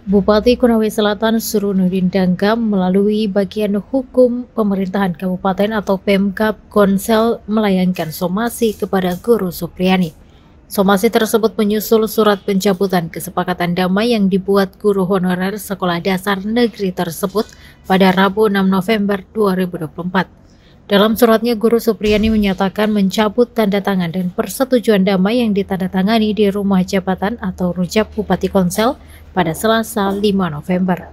Bupati Konawe Selatan Surunudin Dangka melalui bagian hukum pemerintahan kabupaten atau Pemkab Konsel melayangkan somasi kepada Guru Supriyani. Somasi tersebut menyusul surat pencabutan kesepakatan damai yang dibuat guru honorer sekolah dasar negeri tersebut pada Rabu 6 November 2024. Dalam suratnya, Guru Supriyani menyatakan mencabut tanda tangan dan persetujuan damai yang ditandatangani di Rumah Jabatan atau Rujak Bupati Konsel pada Selasa 5 November.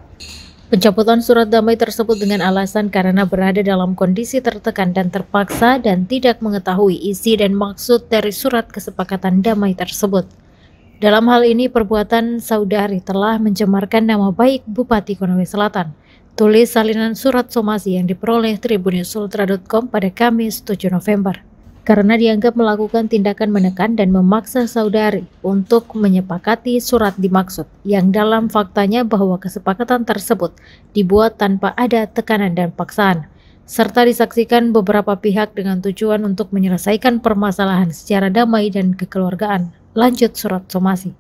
Pencabutan surat damai tersebut dengan alasan karena berada dalam kondisi tertekan dan terpaksa dan tidak mengetahui isi dan maksud dari surat kesepakatan damai tersebut. Dalam hal ini, perbuatan saudari telah mencemarkan nama baik Bupati Konawe Selatan. Tulis salinan surat somasi yang diperoleh tribunnews.ultra.com pada Kamis 7 November. Karena dianggap melakukan tindakan menekan dan memaksa saudari untuk menyepakati surat dimaksud, yang dalam faktanya bahwa kesepakatan tersebut dibuat tanpa ada tekanan dan paksaan, serta disaksikan beberapa pihak dengan tujuan untuk menyelesaikan permasalahan secara damai dan kekeluargaan. Lanjut surat somasi.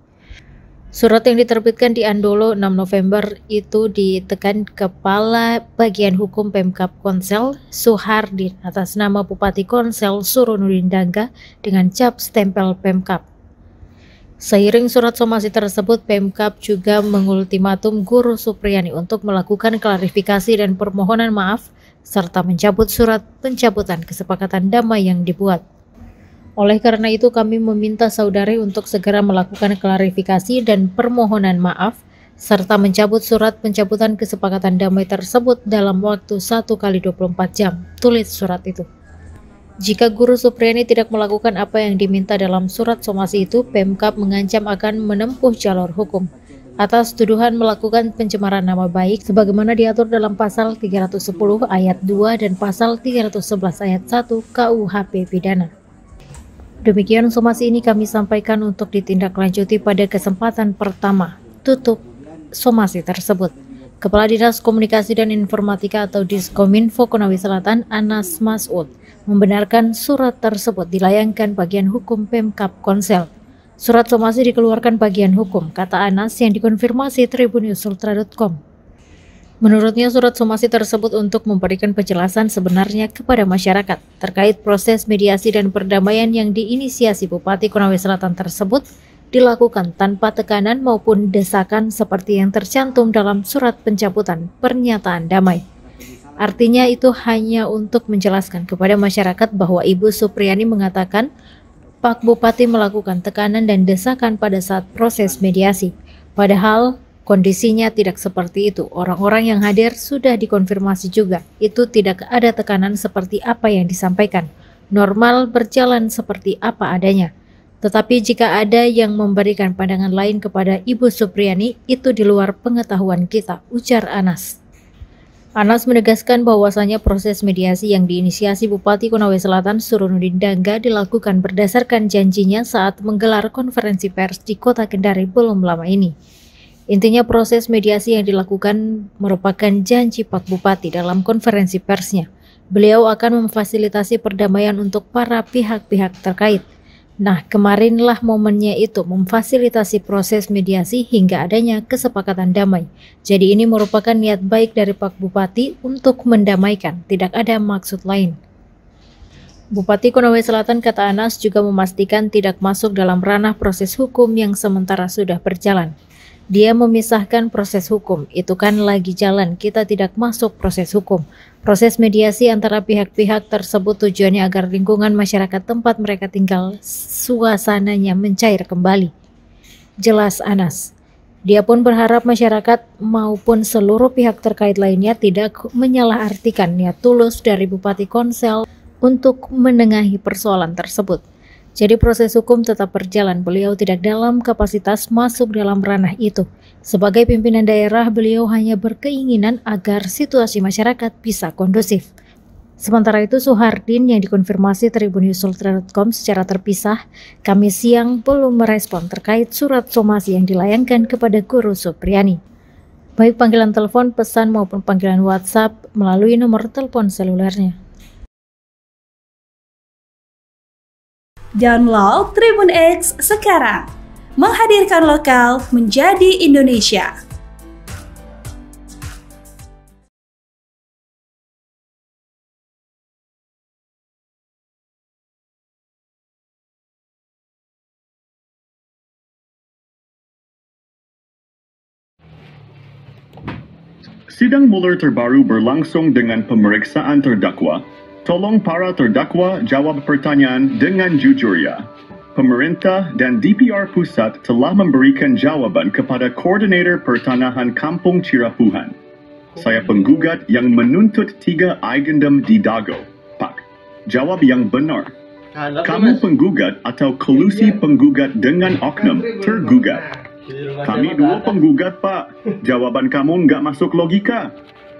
Surat yang diterbitkan di Andolo 6 November itu ditekan Kepala Bagian Hukum Pemkab Konsel Suhardin atas nama Bupati Konsel Surunudin Dangka dengan cap stempel Pemkab. Seiring surat somasi tersebut, Pemkab juga mengultimatum Guru Supriyani untuk melakukan klarifikasi dan permohonan maaf serta mencabut surat pencabutan kesepakatan damai yang dibuat. Oleh karena itu, kami meminta saudari untuk segera melakukan klarifikasi dan permohonan maaf, serta mencabut surat pencabutan kesepakatan damai tersebut dalam waktu 1x24 jam, tulis surat itu. Jika Guru Supriyani tidak melakukan apa yang diminta dalam surat somasi itu, Pemkab mengancam akan menempuh jalur hukum atas tuduhan melakukan pencemaran nama baik sebagaimana diatur dalam pasal 310 ayat 2 dan pasal 311 ayat 1 KUHP Pidana. Demikian somasi ini kami sampaikan untuk ditindaklanjuti pada kesempatan pertama tutup somasi tersebut. Kepala Dinas Komunikasi dan Informatika atau Diskominfo Konawe Selatan Anas Masud membenarkan surat tersebut dilayangkan bagian hukum Pemkab Konsel. Surat somasi dikeluarkan bagian hukum, kata Anas yang dikonfirmasi tribunnews.ultra.com. Menurutnya, surat somasi tersebut untuk memberikan penjelasan sebenarnya kepada masyarakat terkait proses mediasi dan perdamaian yang diinisiasi Bupati Konawe Selatan tersebut dilakukan tanpa tekanan maupun desakan seperti yang tercantum dalam surat pencabutan pernyataan damai. Artinya itu hanya untuk menjelaskan kepada masyarakat bahwa Ibu Supriyani mengatakan Pak Bupati melakukan tekanan dan desakan pada saat proses mediasi. Padahal kondisinya tidak seperti itu. Orang-orang yang hadir sudah dikonfirmasi juga. Itu tidak ada tekanan seperti apa yang disampaikan. Normal berjalan seperti apa adanya. Tetapi jika ada yang memberikan pandangan lain kepada Ibu Supriyani, itu di luar pengetahuan kita, ujar Anas. Anas menegaskan bahwasanya proses mediasi yang diinisiasi Bupati Konawe Selatan Surunudin Dangka dilakukan berdasarkan janjinya saat menggelar konferensi pers di Kota Kendari belum lama ini. Intinya proses mediasi yang dilakukan merupakan janji Pak Bupati dalam konferensi persnya. Beliau akan memfasilitasi perdamaian untuk para pihak-pihak terkait. Nah, kemarinlah momennya itu memfasilitasi proses mediasi hingga adanya kesepakatan damai. Jadi ini merupakan niat baik dari Pak Bupati untuk mendamaikan, tidak ada maksud lain. Bupati Konawe Selatan, kata Anas, juga memastikan tidak masuk dalam ranah proses hukum yang sementara sudah berjalan. Dia memisahkan proses hukum, itu kan lagi jalan, kita tidak masuk proses hukum. Proses mediasi antara pihak-pihak tersebut tujuannya agar lingkungan masyarakat tempat mereka tinggal suasananya mencair kembali. Jelas Anas. Dia pun berharap masyarakat maupun seluruh pihak terkait lainnya tidak menyalahartikan niat tulus dari Bupati Konsel untuk menengahi persoalan tersebut. Jadi proses hukum tetap berjalan, beliau tidak dalam kapasitas masuk dalam ranah itu. Sebagai pimpinan daerah, beliau hanya berkeinginan agar situasi masyarakat bisa kondusif. Sementara itu, Suhardin yang dikonfirmasi tribunnews.ultra.com secara terpisah, Kamis siang belum merespon terkait surat somasi yang dilayangkan kepada Guru Supriyani. Baik panggilan telepon, pesan maupun panggilan WhatsApp melalui nomor telepon selulernya. Download Tribun X sekarang, menghadirkan lokal menjadi Indonesia. Sidang Mueller terbaru berlangsung dengan pemeriksaan terdakwa. Tolong para terdakwa jawab pertanyaan dengan jujur ya. Pemerintah dan DPR Pusat telah memberikan jawaban kepada Koordinator Pertanahan Kampung Cirapuhan. Saya penggugat yang menuntut 3 agendum di Dago. Pak, jawab yang benar. Kamu penggugat atau kolusi penggugat dengan oknum tergugat? Kami 2 penggugat, Pak. Jawaban kamu nggak masuk logika.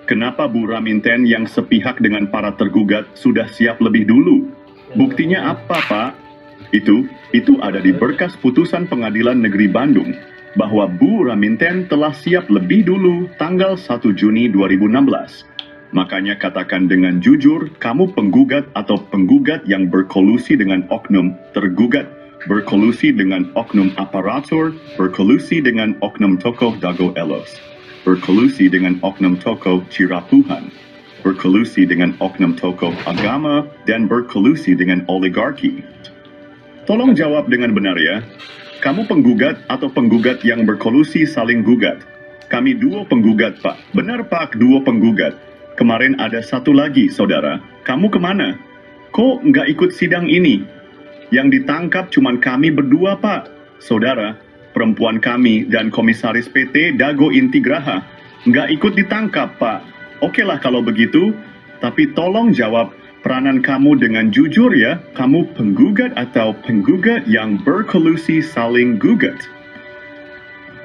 Kenapa Bu Raminten yang sepihak dengan para tergugat sudah siap lebih dulu? Buktinya apa, Pak? Itu ada di berkas putusan Pengadilan Negeri Bandung bahwa Bu Raminten telah siap lebih dulu tanggal 1 Juni 2016. Makanya katakan dengan jujur, kamu penggugat atau penggugat yang berkolusi dengan oknum tergugat, berkolusi dengan oknum aparatur, berkolusi dengan oknum tokoh Dago Elos, berkolusi dengan oknum tokoh Cirapuhan, berkolusi dengan oknum tokoh agama, dan berkolusi dengan oligarki. Tolong jawab dengan benar ya. Kamu penggugat atau penggugat yang berkolusi saling gugat? Kami 2 penggugat, Pak. Benar, Pak, 2 penggugat. Kemarin ada 1 lagi, saudara. Kamu kemana? Kok nggak ikut sidang ini? Yang ditangkap cuma kami berdua, Pak. Saudara, perempuan kami dan komisaris PT Dago Intigraha nggak ikut ditangkap, Pak. Oke lah kalau begitu, tapi tolong jawab peranan kamu dengan jujur ya. Kamu penggugat atau penggugat yang berkolusi saling gugat?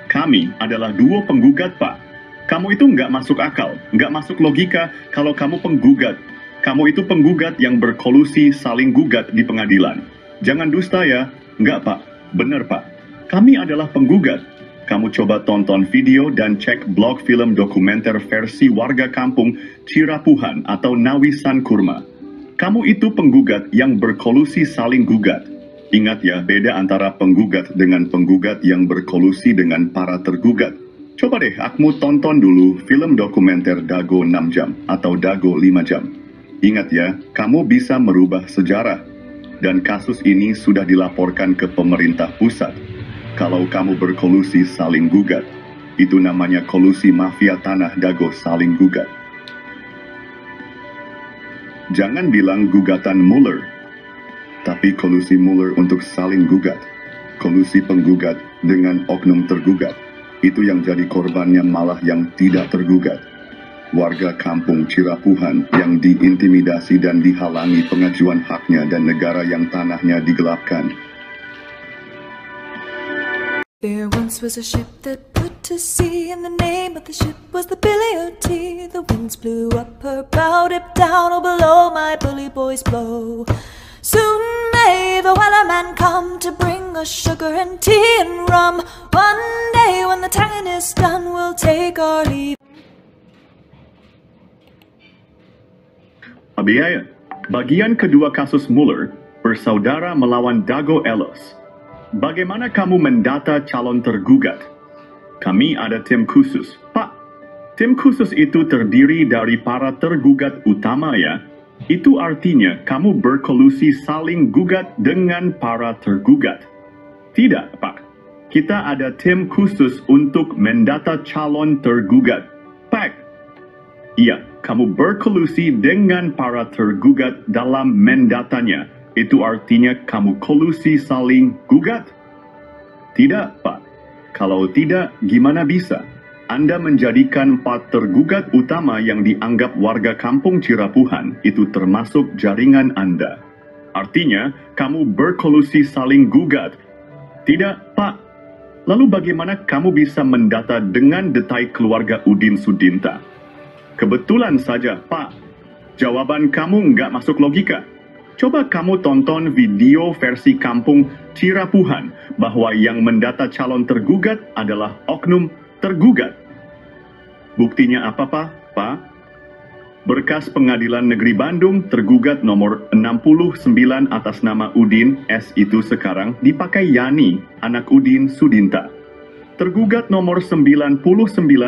Kami adalah 2 penggugat, Pak. Kamu itu nggak masuk akal, nggak masuk logika kalau kamu penggugat. Kamu itu penggugat yang berkolusi saling gugat di pengadilan. Jangan dusta ya. Nggak, Pak. Benar, Pak. Kami adalah penggugat. Kamu coba tonton video dan cek blog film dokumenter versi warga kampung Cirapuhan atau Nawisan Kurma. Kamu itu penggugat yang berkolusi saling gugat. Ingat ya, beda antara penggugat dengan penggugat yang berkolusi dengan para tergugat. Coba deh, akmu tonton dulu film dokumenter Dago 6 jam atau Dago 5 jam. Ingat ya, kamu bisa merubah sejarah. Dan kasus ini sudah dilaporkan ke pemerintah pusat. Kalau kamu berkolusi saling gugat, itu namanya kolusi mafia tanah Dago saling gugat. Jangan bilang gugatan Mueller, tapi kolusi Mueller untuk saling gugat. Kolusi penggugat dengan oknum tergugat. Itu yang jadi korbannya malah yang tidak tergugat. Warga kampung Cirapuhan yang diintimidasi dan dihalangi pengajuan haknya dan negara yang tanahnya digelapkan. There once was a ship that put to sea, and the name of the ship was the Billy O.T. The winds blew up her bow, dipped down, oh below my bully boys blow. Soon may the wellerman come to bring us sugar and tea and rum. One day when the tonguing is done, we'll take our leave. Abiaya, bagian kedua kasus Mueller, bersaudara melawan Dago Elos. Bagaimana kamu mendata calon tergugat? Kami ada tim khusus. Pak, tim khusus itu terdiri dari para tergugat utama ya. Itu artinya kamu berkolusi saling gugat dengan para tergugat. Tidak, Pak. Kita ada tim khusus untuk mendata calon tergugat. Pak, iya, kamu berkolusi dengan para tergugat dalam mendatanya. Itu artinya kamu kolusi saling gugat? Tidak, Pak. Kalau tidak, gimana bisa? Anda menjadikan 4 tergugat utama yang dianggap warga kampung Cirapuhan itu termasuk jaringan Anda. Artinya, kamu berkolusi saling gugat. Tidak, Pak. Lalu bagaimana kamu bisa mendata dengan detail keluarga Udin Sudinta? Kebetulan saja, Pak. Jawaban kamu nggak masuk logika. Coba kamu tonton video versi kampung Cirapuhan bahwa yang mendata calon tergugat adalah oknum tergugat. Buktinya apa, Pak? Berkas Pengadilan Negeri Bandung tergugat nomor 69 atas nama Udin S itu sekarang dipakai Yani, anak Udin Sudinta. Tergugat nomor 99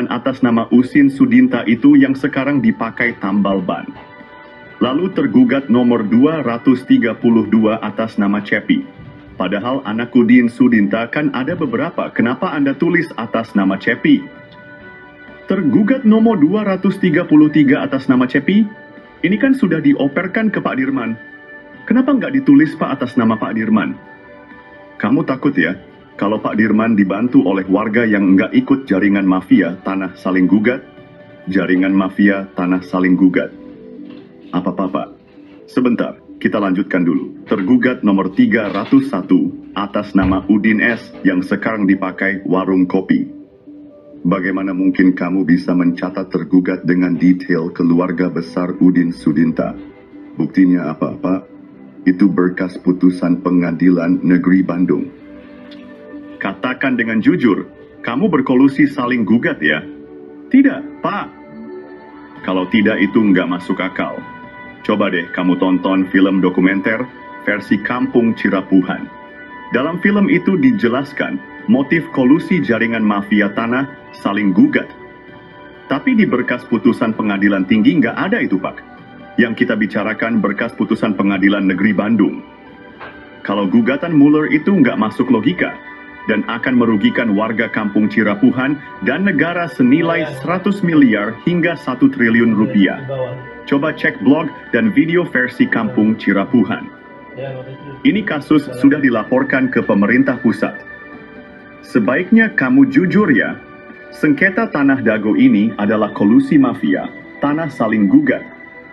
atas nama Usin Sudinta itu yang sekarang dipakai tambal ban. Lalu tergugat nomor 232 atas nama Cepi. Padahal anak Udin Sudinta kan ada beberapa, kenapa Anda tulis atas nama Cepi? Tergugat nomor 233 atas nama Cepi, ini kan sudah dioperkan ke Pak Dirman. Kenapa nggak ditulis Pak atas nama Pak Dirman? Kamu takut ya, kalau Pak Dirman dibantu oleh warga yang nggak ikut jaringan mafia tanah saling gugat? Jaringan mafia tanah saling gugat. Apa-apa? Sebentar, kita lanjutkan dulu. Tergugat nomor 301 atas nama Udin S yang sekarang dipakai warung kopi. Bagaimana mungkin kamu bisa mencatat tergugat dengan detail keluarga besar Udin Sudinta? Buktinya apa, Pak? Itu berkas putusan Pengadilan Negeri Bandung. Katakan dengan jujur, kamu berkolusi saling gugat ya? Tidak, Pak. Kalau tidak itu nggak masuk akal. Coba deh kamu tonton film dokumenter versi Kampung Cirapuhan. Dalam film itu dijelaskan motif kolusi jaringan mafia tanah saling gugat. Tapi di berkas putusan Pengadilan Tinggi nggak ada itu, Pak. Yang kita bicarakan berkas putusan Pengadilan Negeri Bandung. Kalau gugatan Mueller itu nggak masuk logika dan akan merugikan warga Kampung Cirapuhan dan negara senilai 100 miliar hingga 1 triliun rupiah. Coba cek blog dan video versi Kampung Cirapuhan. Ini kasus sudah dilaporkan ke pemerintah pusat. Sebaiknya kamu jujur ya. Sengketa Tanah Dago ini adalah kolusi mafia, tanah saling gugat.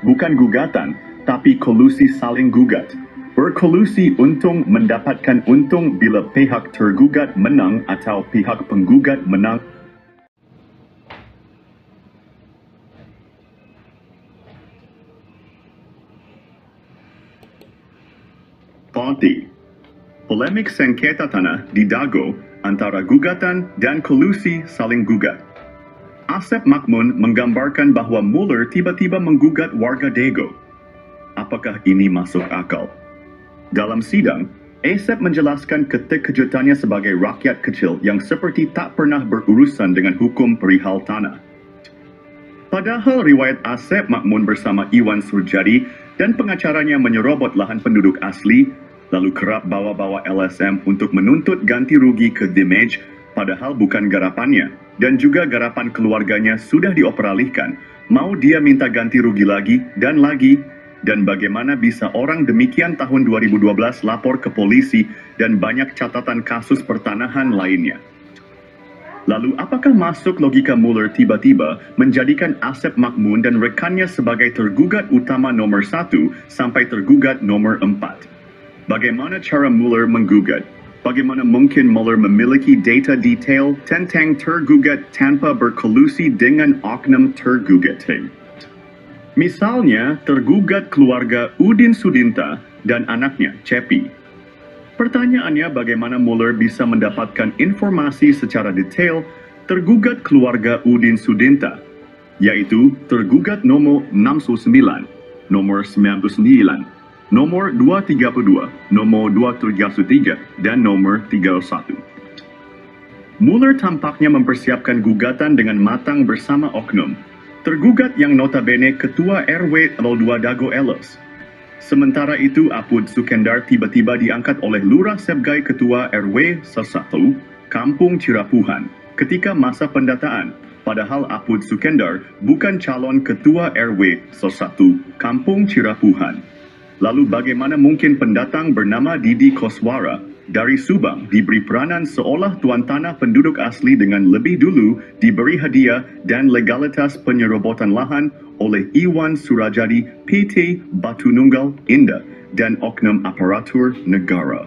Bukan gugatan, tapi kolusi saling gugat. Berkolusi untung mendapatkan untung bila pihak tergugat menang atau pihak penggugat menang. Ponti. Polemik sengketa tanah di Dago antara gugatan dan kolusi saling gugat. Asep Makmun menggambarkan bahwa Mueller tiba-tiba menggugat warga Dago. Apakah ini masuk akal? Dalam sidang, Asep menjelaskan keterkejutannya sebagai rakyat kecil yang seperti tak pernah berurusan dengan hukum perihal tanah. Padahal riwayat Asep Makmun bersama Iwan Surjadi dan pengacaranya menyerobot lahan penduduk asli, lalu kerap bawa-bawa LSM untuk menuntut ganti rugi ke Dimage, padahal bukan garapannya, dan juga garapan keluarganya sudah dioperalihkan. Mau dia minta ganti rugi lagi, dan bagaimana bisa orang demikian tahun 2012 lapor ke polisi dan banyak catatan kasus pertanahan lainnya. Lalu apakah masuk logika Mueller tiba-tiba menjadikan Asep Makmun dan rekannya sebagai tergugat utama nomor 1 sampai tergugat nomor 4? Bagaimana cara Mueller menggugat? Bagaimana mungkin Mueller memiliki data detail tentang tergugat tanpa berkolusi dengan oknum tergugat? Misalnya, tergugat keluarga Udin Sudinta dan anaknya, Cepi. Pertanyaannya bagaimana Mueller bisa mendapatkan informasi secara detail tergugat keluarga Udin Sudinta, yaitu tergugat nomor 69, nomor 99, nomor 232, nomor 233, dan nomor 31. Mueller tampaknya mempersiapkan gugatan dengan matang bersama oknum. Tergugat yang notabene Ketua RW 02 Dago Elos. Sementara itu, Apud Sukendar tiba-tiba diangkat oleh Lurah Sebgai Ketua RW 1 Kampung Cirapuhan ketika masa pendataan. Padahal Apud Sukendar bukan calon Ketua RW 1 Kampung Cirapuhan. Lalu bagaimana mungkin pendatang bernama Didi Koswara dari Subang diberi peranan seolah tuan tanah penduduk asli dengan lebih dulu diberi hadiah dan legalitas penyerobotan lahan oleh Iwan Surajadi PT Batu Nunggal Indah dan oknum aparatur negara.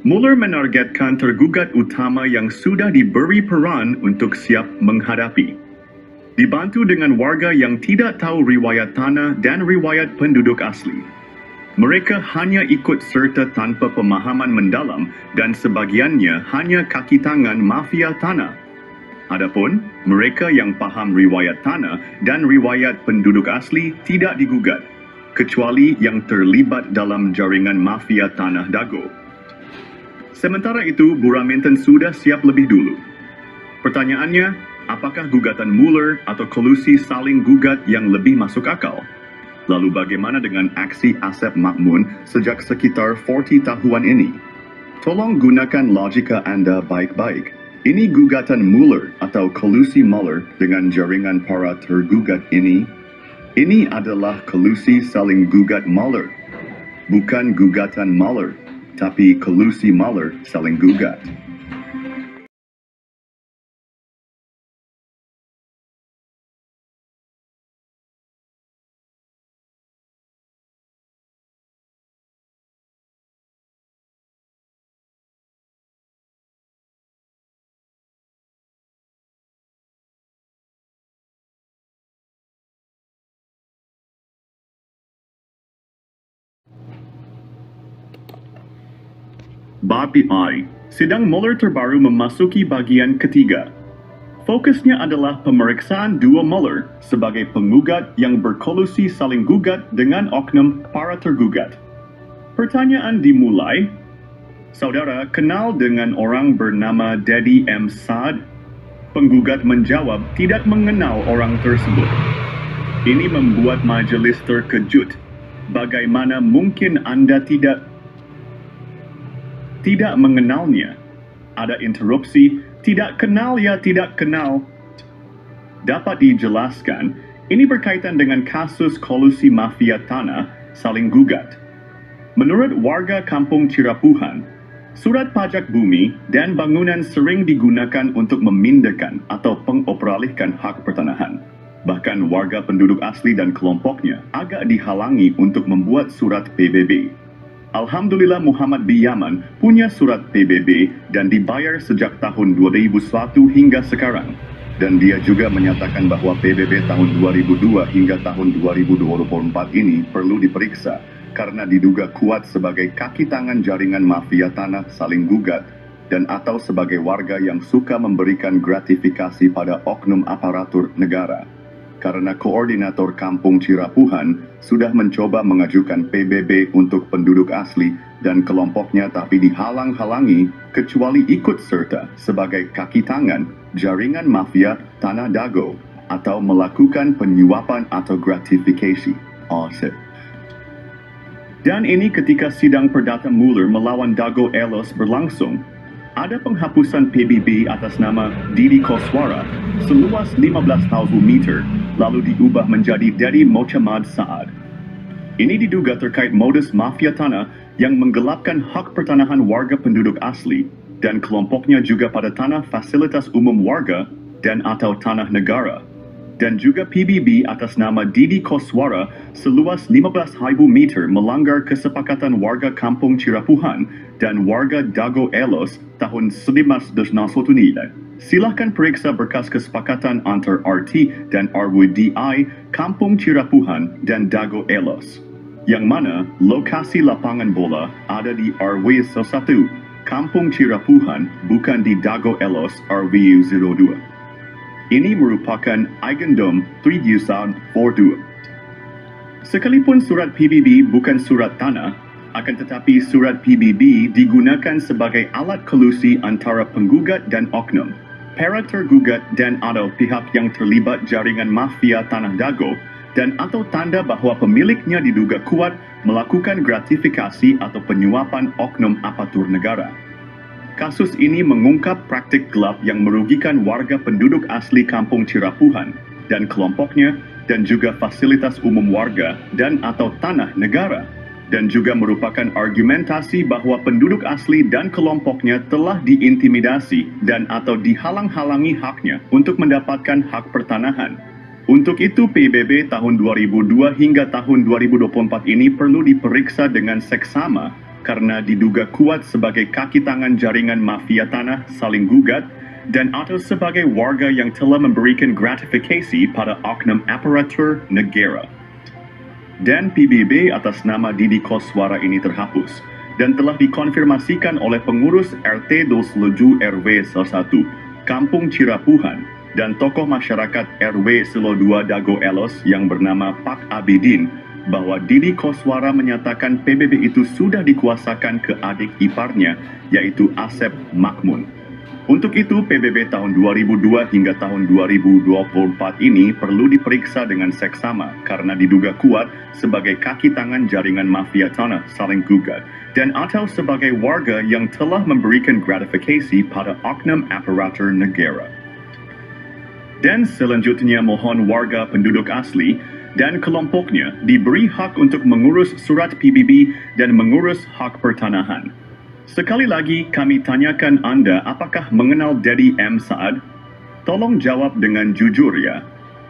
Mueller menargetkan tergugat utama yang sudah diberi peran untuk siap menghadapi. Dibantu dengan warga yang tidak tahu riwayat tanah dan riwayat penduduk asli. Mereka hanya ikut serta tanpa pemahaman mendalam dan sebagiannya hanya kaki tangan mafia tanah. Adapun mereka yang paham riwayat tanah dan riwayat penduduk asli tidak digugat, kecuali yang terlibat dalam jaringan mafia tanah Dago. Sementara itu, Buraminten sudah siap lebih dulu. Pertanyaannya, apakah gugatan Mueller atau kolusi saling gugat yang lebih masuk akal? Lalu bagaimana dengan aksi Asep Makmun sejak sekitar 40 tahunan ini? Tolong gunakan logika Anda baik-baik. Ini gugatan Mueller atau kolusi Mueller dengan jaringan para tergugat ini. Ini adalah kolusi saling gugat Mueller. Bukan gugatan Mueller, tapi kolusi Mueller saling gugat. Bab I, sidang Mueller terbaru memasuki bagian ketiga. Fokusnya adalah pemeriksaan dua Mueller sebagai penggugat yang berkolusi saling gugat dengan oknum para tergugat. Pertanyaan dimulai. Saudara kenal dengan orang bernama Daddy M. Saad? Penggugat menjawab tidak mengenal orang tersebut. Ini membuat majelis terkejut. Bagaimana mungkin Anda tidak mengenalnya? Ada interupsi, tidak kenal ya tidak kenal. Dapat dijelaskan, ini berkaitan dengan kasus kolusi mafia tanah saling gugat. Menurut warga kampung Cirapuhan, surat pajak bumi dan bangunan sering digunakan untuk memindahkan atau pengoperalihkan hak pertanahan. Bahkan warga penduduk asli dan kelompoknya agak dihalangi untuk membuat surat PBB. Alhamdulillah Muhammad bin Yaman punya surat PBB dan dibayar sejak tahun 2001 hingga sekarang. Dan dia juga menyatakan bahwa PBB tahun 2002 hingga tahun 2024 ini perlu diperiksa karena diduga kuat sebagai kaki tangan jaringan mafia tanah saling gugat dan atau sebagai warga yang suka memberikan gratifikasi pada oknum aparatur negara. Karena koordinator kampung Cirapuhan sudah mencoba mengajukan PBB untuk penduduk asli dan kelompoknya tapi dihalang-halangi kecuali ikut serta sebagai kaki tangan jaringan mafia Tanah Dago atau melakukan penyuapan atau gratifikasi. Dan ini ketika sidang perdata Mueller melawan Dago Elos berlangsung. Ada penghapusan PBB atas nama Didi Koswara seluas 15,000 meter lalu diubah menjadi Daddy Mohamad Saad. Ini diduga terkait modus mafia tanah yang menggelapkan hak pertanahan warga penduduk asli dan kelompoknya juga pada tanah fasilitas umum warga dan atau tanah negara. Dan juga PBB atas nama Didi Koswara seluas 15,000 meter melanggar kesepakatan warga kampung Cirapuhan dan warga Dago Elos tahun 1991. Silahkan periksa berkas kesepakatan antar RT dan RWDI kampung Cirapuhan dan Dago Elos, yang mana lokasi lapangan bola ada di RW 1 kampung Cirapuhan bukan di Dago Elos RW 02. Ini merupakan Eigendom Tridiusan Fordua. Sekalipun surat PBB bukan surat tanah, akan tetapi surat PBB digunakan sebagai alat kolusi antara penggugat dan oknum, para tergugat dan atau pihak yang terlibat jaringan mafia Tanah Dago dan atau tanda bahwa pemiliknya diduga kuat melakukan gratifikasi atau penyuapan oknum aparatur negara. Kasus ini mengungkap praktik gelap yang merugikan warga penduduk asli kampung Cirapuhan dan kelompoknya dan juga fasilitas umum warga dan atau tanah negara, dan juga merupakan argumentasi bahwa penduduk asli dan kelompoknya telah diintimidasi dan atau dihalang-halangi haknya untuk mendapatkan hak pertanahan. Untuk itu PBB tahun 2002 hingga tahun 2024 ini perlu diperiksa dengan seksama karena diduga kuat sebagai kaki tangan jaringan mafia tanah saling gugat dan atau sebagai warga yang telah memberikan gratifikasi pada oknum aparatur negara. Dan PBB atas nama Didi Koswara ini terhapus dan telah dikonfirmasikan oleh pengurus RT 27 RW 1 Kampung Cirapuhan dan tokoh masyarakat RW 2 Dago Elos yang bernama Pak Abidin bahwa Didi Koswara menyatakan PBB itu sudah dikuasakan ke adik iparnya, yaitu Asep Makmun. Untuk itu, PBB tahun 2002 hingga tahun 2024 ini perlu diperiksa dengan seksama karena diduga kuat sebagai kaki tangan jaringan mafia tanah saling gugat dan atau sebagai warga yang telah memberikan gratifikasi pada oknum aparatur negara. Dan selanjutnya mohon warga penduduk asli dan kelompoknya diberi hak untuk mengurus surat PBB dan mengurus hak pertanahan. Sekali lagi kami tanyakan Anda apakah mengenal Dedi M. Saad? Tolong jawab dengan jujur ya.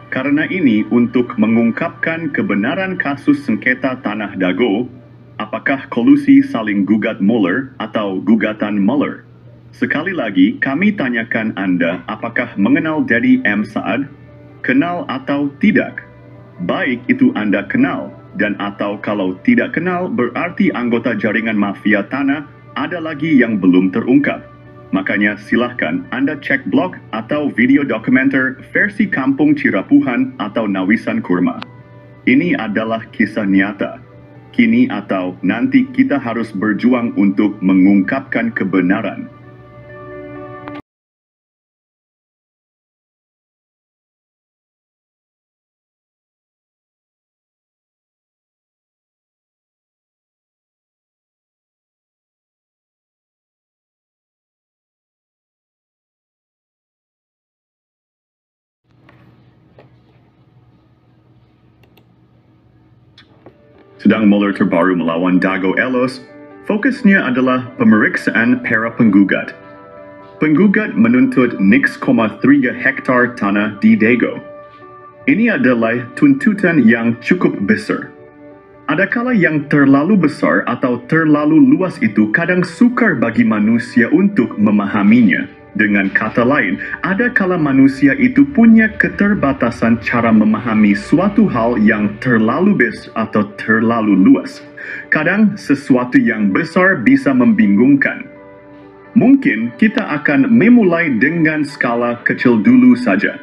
Karena ini untuk mengungkapkan kebenaran kasus sengketa Tanah Dago, apakah kolusi saling gugat Mueller atau gugatan Mueller? Sekali lagi, kami tanyakan Anda apakah mengenal Dedi M. Saad? Kenal atau tidak? Baik itu Anda kenal, dan atau kalau tidak kenal berarti anggota jaringan mafia tanah ada lagi yang belum terungkap. Makanya silahkan Anda cek blog atau video dokumenter versi Kampung Cirapuhan atau Nawisan Kurma. Ini adalah kisah nyata. Kini atau nanti kita harus berjuang untuk mengungkapkan kebenaran. Sedang Mueller terbaru melawan Dago Elos, fokusnya adalah pemeriksaan para penggugat. Penggugat menuntut 0,3 hektar tanah di Dago. Ini adalah tuntutan yang cukup besar. Adakala yang terlalu besar atau terlalu luas itu kadang sukar bagi manusia untuk memahaminya. Dengan kata lain, adakala manusia itu punya keterbatasan cara memahami suatu hal yang terlalu besar atau terlalu luas. Kadang sesuatu yang besar bisa membingungkan. Mungkin kita akan memulai dengan skala kecil dulu saja.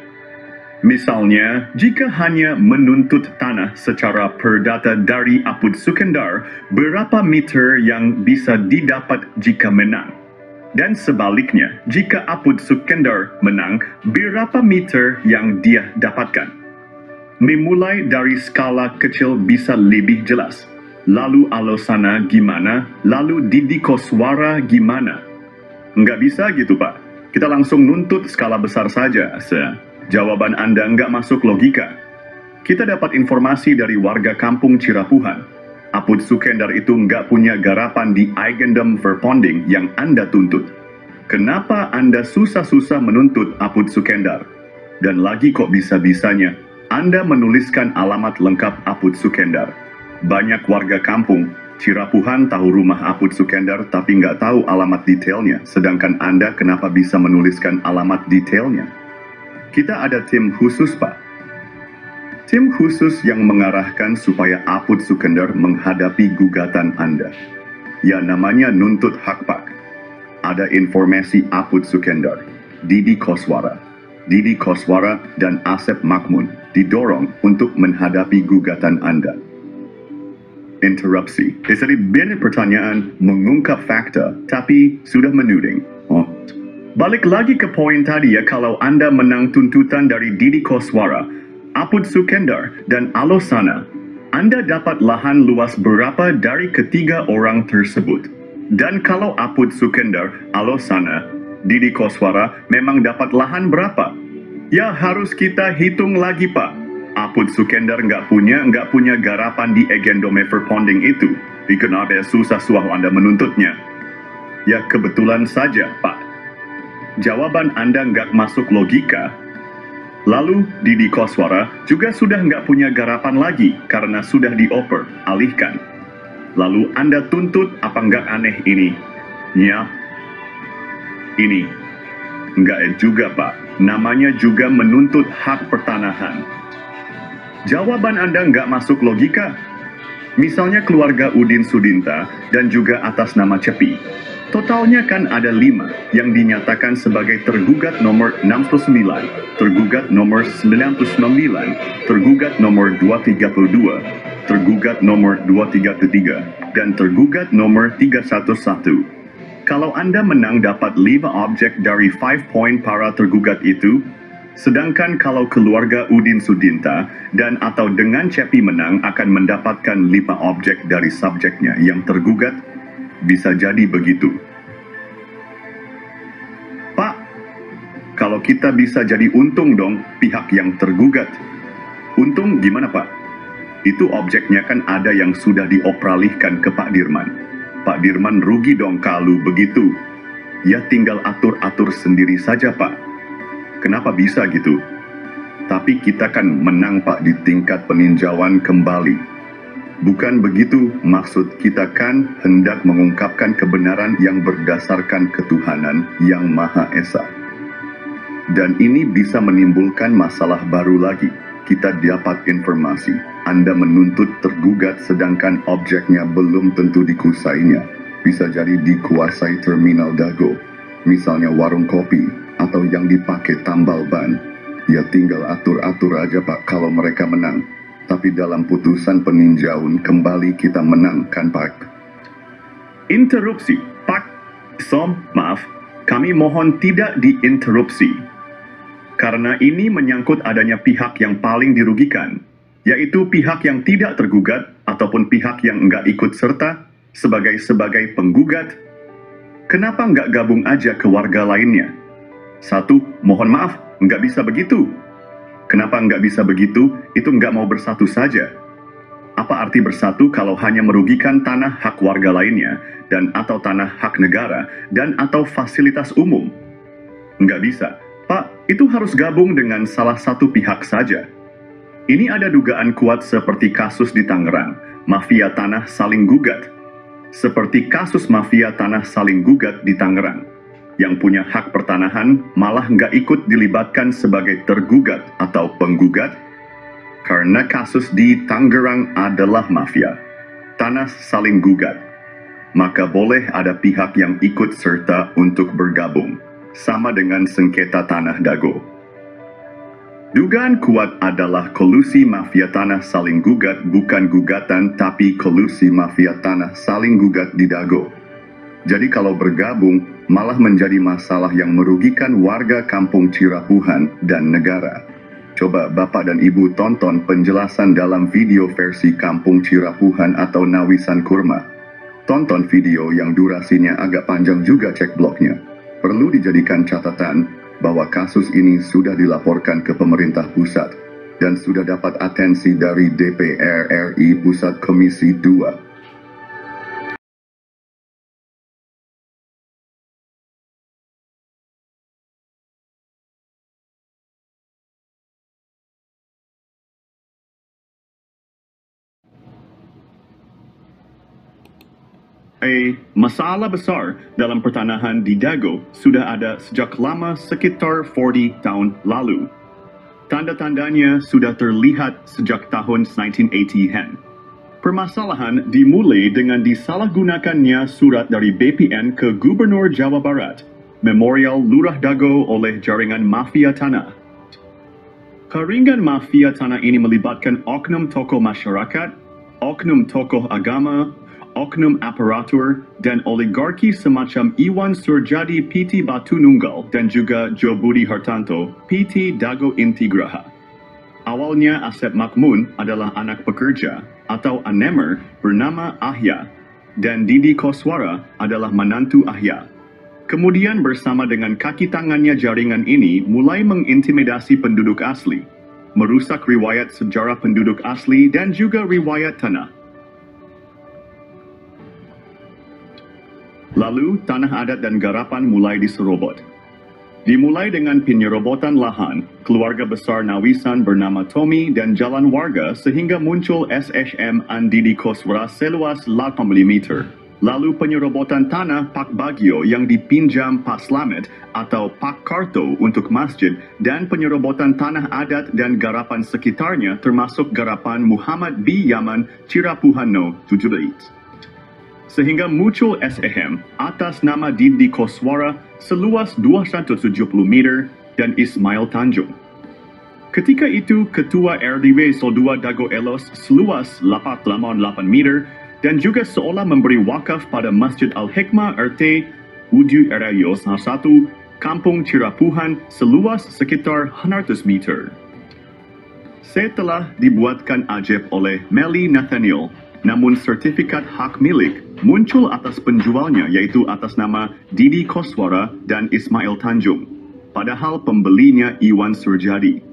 Misalnya, jika hanya menuntut tanah secara perdata dari Apud Sukendar, berapa meter yang bisa didapat jika menang? Dan sebaliknya, jika Apud Sukendar menang, berapa meter yang dia dapatkan? Memulai dari skala kecil bisa lebih jelas. Lalu Alosana gimana? Lalu Didi Koswara gimana? Nggak bisa gitu Pak. Kita langsung nuntut skala besar saja. Jawaban Anda nggak masuk logika. Kita dapat informasi dari warga kampung Cirapuhan. Apud Sukendar itu nggak punya garapan di Eigendom Verponding yang Anda tuntut. Kenapa Anda susah-susah menuntut Apud Sukendar? Dan lagi kok bisa-bisanya Anda menuliskan alamat lengkap Apud Sukendar. Banyak warga kampung Cirapuhan tahu rumah Apud Sukendar tapi nggak tahu alamat detailnya. Sedangkan Anda kenapa bisa menuliskan alamat detailnya? Kita ada tim khusus Pak. Tim khusus yang mengarahkan supaya Apud Sukendar menghadapi gugatan Anda. Ya namanya nuntut hak Pak. Ada informasi Apud Sukendar, Didi Koswara, dan Asep Makmun didorong untuk menghadapi gugatan Anda. Interupsi. Jadi banyak pertanyaan mengungkap fakta tapi sudah menuding. Balik lagi ke poin tadi ya, kalau Anda menang tuntutan dari Didi Koswara, Apud Sukendar, dan Alosana, Anda dapat lahan luas berapa dari ketiga orang tersebut? Dan kalau Apud Sukendar, Alosana, Didi Koswara memang dapat lahan berapa? Ya harus kita hitung lagi Pak. Apud Sukendar nggak punya garapan di Eigendom Verponding itu. Kenapa susah Anda menuntutnya? Ya kebetulan saja Pak. Jawaban Anda nggak masuk logika. Lalu Didi Koswara juga sudah nggak punya garapan lagi karena sudah dioper, alihkan. Lalu Anda tuntut apa nggak aneh ini? Ya, ini. Nggak juga Pak, namanya juga menuntut hak pertanahan. Jawaban Anda nggak masuk logika. Misalnya keluarga Udin Sudinta dan juga atas nama Cepi. Totalnya kan ada 5 yang dinyatakan sebagai tergugat nomor 69, tergugat nomor 99, tergugat nomor 232, tergugat nomor 233, dan tergugat nomor 311. Kalau Anda menang dapat 5 objek dari 5 poin para tergugat itu, sedangkan kalau keluarga Udin Sudinta dan atau dengan Cepi menang akan mendapatkan 5 objek dari subjeknya yang tergugat, bisa jadi begitu. Pak, kalau kita bisa jadi untung dong pihak yang tergugat. Untung gimana Pak? Itu objeknya kan ada yang sudah dioperalihkan ke Pak Dirman. Pak Dirman rugi dong kalau begitu. Ya tinggal atur-atur sendiri saja Pak. Kenapa bisa gitu? Tapi kita kan menang Pak di tingkat peninjauan kembali. Bukan begitu, maksud kita kan hendak mengungkapkan kebenaran yang berdasarkan ketuhanan yang Maha Esa. Dan ini bisa menimbulkan masalah baru lagi. Kita dapat informasi, Anda menuntut tergugat sedangkan objeknya belum tentu dikuasainya. Bisa jadi dikuasai terminal Dago, misalnya warung kopi, atau yang dipakai tambal ban. Ya tinggal atur-atur aja Pak kalau mereka menang. Tapi dalam putusan peninjauan kembali kita menang kan Pak? Interupsi, Pak. Maaf, kami mohon tidak diinterupsi. Karena ini menyangkut adanya pihak yang paling dirugikan, yaitu pihak yang tidak tergugat ataupun pihak yang enggak ikut serta sebagai penggugat. Kenapa enggak gabung aja ke warga lainnya? Satu, mohon maaf, enggak bisa begitu. Kenapa enggak bisa begitu? Itu enggak mau bersatu saja. Apa arti bersatu kalau hanya merugikan tanah hak warga lainnya dan atau tanah hak negara dan atau fasilitas umum? Enggak bisa. Pak, itu harus gabung dengan salah satu pihak saja. Ini ada dugaan kuat seperti kasus di Tangerang, mafia tanah saling gugat. Seperti kasus mafia tanah saling gugat di Tangerang. Yang punya hak pertanahan malah nggak ikut dilibatkan sebagai tergugat atau penggugat. Karena kasus di Tangerang adalah mafia. Tanah saling gugat. Maka boleh ada pihak yang ikut serta untuk bergabung. Sama dengan sengketa tanah Dago. Dugaan kuat adalah kolusi mafia tanah saling gugat bukan gugatan tapi kolusi mafia tanah saling gugat di Dago. Jadi kalau bergabung malah menjadi masalah yang merugikan warga kampung Cirapuhan dan negara. Coba Bapak dan Ibu tonton penjelasan dalam video versi kampung Cirapuhan atau Nawisan Kurma. Tonton video yang durasinya agak panjang juga cek blognya. Perlu dijadikan catatan bahwa kasus ini sudah dilaporkan ke pemerintah pusat dan sudah dapat atensi dari DPR RI Pusat Komisi 2. Masalah besar dalam pertanahan di Dago sudah ada sejak lama sekitar 40 tahun lalu. Tanda-tandanya sudah terlihat sejak tahun 1980-an. Permasalahan dimulai dengan disalahgunakannya surat dari BPN ke Gubernur Jawa Barat, Memorial Lurah Dago oleh jaringan mafia tanah. Jaringan mafia tanah ini melibatkan oknum tokoh masyarakat, oknum tokoh agama, oknum aparatur, dan oligarki semacam Iwan Surjadi PT Batu Nunggal dan juga Jo Budi Hartanto PT Dago Intigraha. Awalnya Asep Makmun adalah anak pekerja atau anemer bernama Ahya dan Didi Koswara adalah menantu Ahya. Kemudian bersama dengan kaki tangannya jaringan ini mulai mengintimidasi penduduk asli, merusak riwayat sejarah penduduk asli dan juga riwayat tanah. Lalu, tanah adat dan garapan mulai diserobot. Dimulai dengan penyerobotan lahan, keluarga besar Nawisan bernama Tommy dan jalan warga sehingga muncul SHM Andidi Koswara seluas 8 meter. Lalu penyerobotan tanah Pak Bagio yang dipinjam Pak Slamet atau Pak Karto untuk masjid dan penyerobotan tanah adat dan garapan sekitarnya termasuk garapan Muhammad B. Yaman Cirapuhan No. 17. Sehingga muncul SHM atas nama Didi Koswara seluas 270 meter dan Ismail Tanjung. Ketika itu, Ketua RDW Soldua Dago Elos seluas 88 meter dan juga seolah memberi wakaf pada Masjid Al-Hikmah RT Udu Erayo 1, Kampung Cirapuhan seluas sekitar 100 meter. Setelah dibuatkan ajab oleh Meli Nathaniel, namun sertifikat hak milik muncul atas penjualnya yaitu atas nama Didi Koswara dan Ismail Tanjung, padahal pembelinya Iwan Surjadi.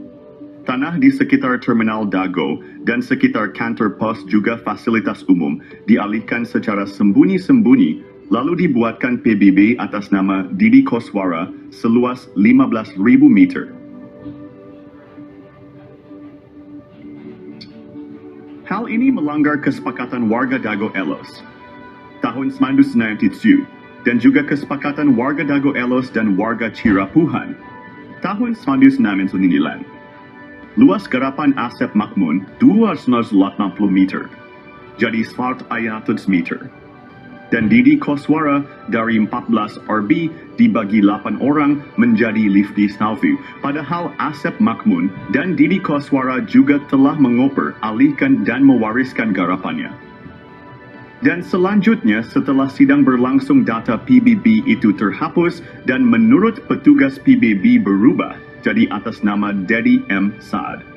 Tanah di sekitar Terminal Dago dan sekitar kantor pos juga fasilitas umum dialihkan secara sembunyi-sembunyi lalu dibuatkan PBB atas nama Didi Koswara seluas 15.000 meter. Hal ini melanggar kesepakatan warga Dago Elos tahun 1997 dan juga kesepakatan warga Dago Elos dan warga Cirapuhan tahun 1999. Luas garapan Asep Makmun 280 meter, jadi 100 meter. Dan Didi Koswara dari 14 RB dibagi 8 orang menjadi Lifty Snalvu. Padahal Asep Makmun dan Didi Koswara juga telah mengoper, alihkan dan mewariskan garapannya. Dan selanjutnya setelah sidang berlangsung data PBB itu terhapus dan menurut petugas PBB berubah jadi atas nama Dedi M. Saad.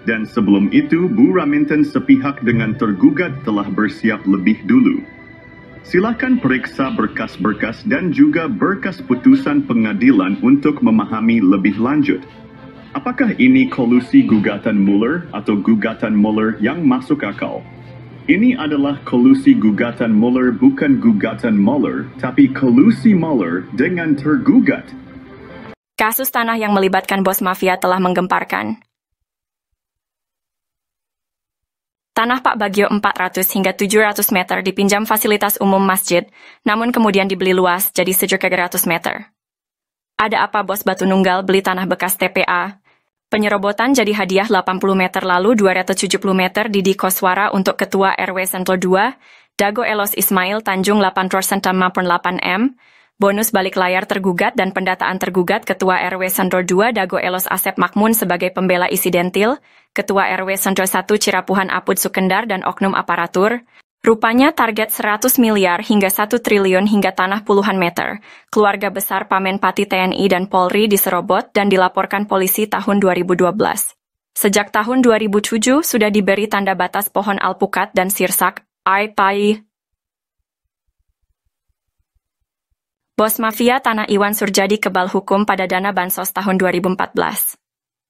Dan sebelum itu Bu Raminten sepihak dengan tergugat telah bersiap lebih dulu. Silakan periksa berkas-berkas dan juga berkas putusan pengadilan untuk memahami lebih lanjut. Apakah ini kolusi gugatan Mueller atau gugatan Mueller yang masuk akal? Ini adalah kolusi gugatan Mueller, bukan gugatan Mueller, tapi kolusi Mueller dengan tergugat. Kasus tanah yang melibatkan bos mafia telah menggemparkan. Tanah Pak Bagio 400 hingga 700 meter dipinjam fasilitas umum masjid, namun kemudian dibeli luas jadi 700 meter. Ada apa bos Batu Nunggal beli tanah bekas TPA? Penyerobotan jadi hadiah 80 meter lalu 270 meter Didi Koswara untuk Ketua RW Sentul 2, Dago Elos Ismail Tanjung 8% maupun 8M, bonus balik layar tergugat dan pendataan tergugat Ketua RW Sentul 2 Dago Elos Asep Makmun sebagai pembela Isidentil, Ketua RW Sentul 1 Cirapuhan Apud Sukendar dan oknum aparatur. Rupanya target 100 miliar hingga 1 triliun hingga tanah puluhan meter. Keluarga besar Pamenpati TNI dan Polri diserobot dan dilaporkan polisi tahun 2012. Sejak tahun 2007 sudah diberi tanda batas pohon alpukat dan sirsak, AIPAI. Bos mafia tanah Iwan Surjadi kebal hukum pada dana bansos tahun 2014.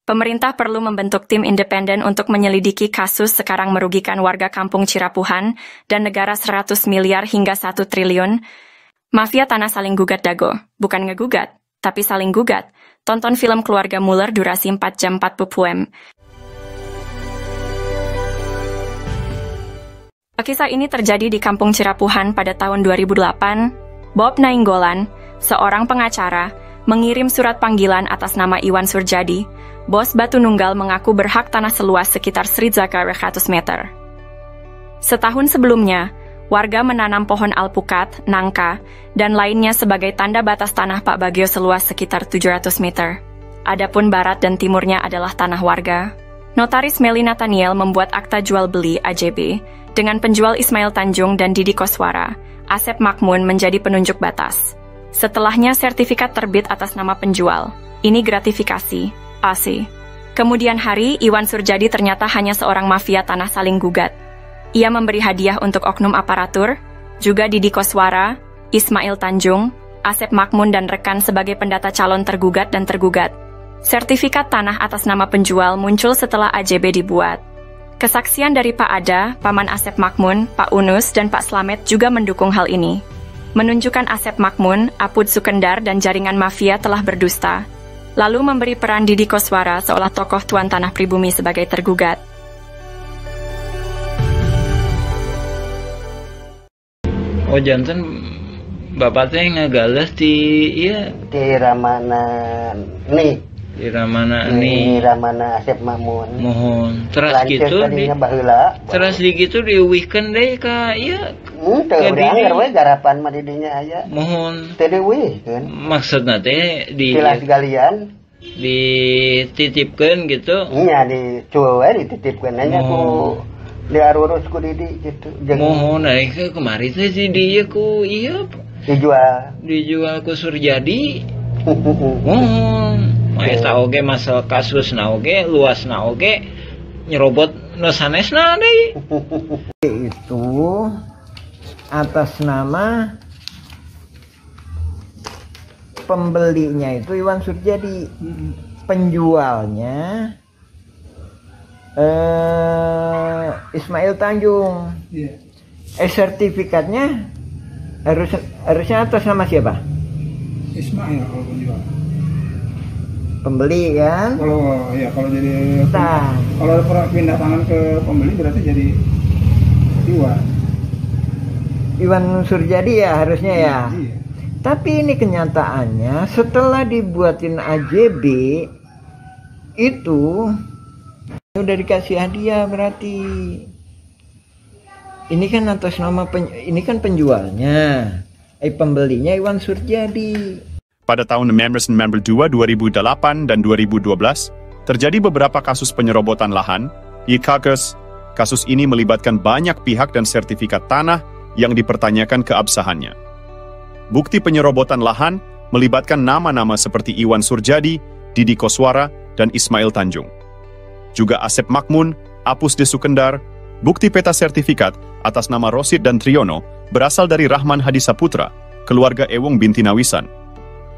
Pemerintah perlu membentuk tim independen untuk menyelidiki kasus sekarang merugikan warga kampung Cirapuhan dan negara 100 miliar hingga 1 triliun. Mafia tanah saling gugat Dago, bukan ngegugat, tapi saling gugat. Tonton film Keluarga Mueller durasi 4 jam 40 pm. Kisah ini terjadi di kampung Cirapuhan pada tahun 2008. Bob Nainggolan, seorang pengacara, mengirim surat panggilan atas nama Iwan Surjadi. Bos Batu Nunggal mengaku berhak tanah seluas sekitar 100 meter. Setahun sebelumnya, warga menanam pohon alpukat, nangka, dan lainnya sebagai tanda batas tanah Pak Bagio seluas sekitar 700 meter. Adapun barat dan timurnya adalah tanah warga. Notaris Meli Nathaniel membuat akta jual beli AJB dengan penjual Ismail Tanjung dan Didi Koswara. Asep Makmun menjadi penunjuk batas. Setelahnya sertifikat terbit atas nama penjual. Ini gratifikasi, AC. Kemudian hari, Iwan Surjadi ternyata hanya seorang mafia tanah saling gugat. Ia memberi hadiah untuk oknum aparatur, juga Didi Koswara, Ismail Tanjung, Asep Makmun dan rekan sebagai pendata calon tergugat dan tergugat. Sertifikat tanah atas nama penjual muncul setelah AJB dibuat. Kesaksian dari Pak Ada, Paman Asep Makmun, Pak Unus, dan Pak Slamet juga mendukung hal ini. Menunjukkan Asep Makmun, Apud Sukendar, dan jaringan mafia telah berdusta. Lalu memberi peran Didi Koswara seolah tokoh tuan tanah pribumi sebagai tergugat. Oh janten, bapak teh ngegales di Ramana nih. Di Ramana nih. Ramana Asep Makmun. Mohon. Terus gitu di terus gitu diuwihkeun deui ka ieu. Teu urang we garapan mah didinya aya. Mohon. Teu diuwihkeun. Maksudna teh di Silas galian dititipkeun gitu. Iya dicueul we dititipkeun nya ku diarurus ku Didi gitu. Mohon kemari teh si dieu ku ieu dijual ku Surjadi. Mohon. Eta oge masalah kasus na oge, luas na oge, nyerobot nu sanesna deui. Itu atas nama pembelinya itu Iwan Surjadi, penjualnya Ismail Tanjung. Sertifikatnya harusnya atas nama siapa? Ismail kalau penjual. Pembeli kan? Kalau jadi kalau pindah tangan ke pembeli berarti jadi Iwan Surjadi ya harusnya ya. Iya. Tapi ini kenyataannya setelah dibuatin AJB itu udah dikasih hadiah berarti. Ini kan atas nama ini kan penjualnya, pembelinya Iwan Surjadi. Pada tahun 1992, 2008, dan 2012, terjadi beberapa kasus penyerobotan lahan. Kasus ini melibatkan banyak pihak dan sertifikat tanah yang dipertanyakan keabsahannya. Bukti penyerobotan lahan melibatkan nama-nama seperti Iwan Surjadi, Didi Koswara, dan Ismail Tanjung. Juga Asep Makmun, Apus de Sukendar. Bukti peta sertifikat atas nama Rosid dan Triyono berasal dari Rahman Hadisaputra, keluarga Ewong binti Nawisan.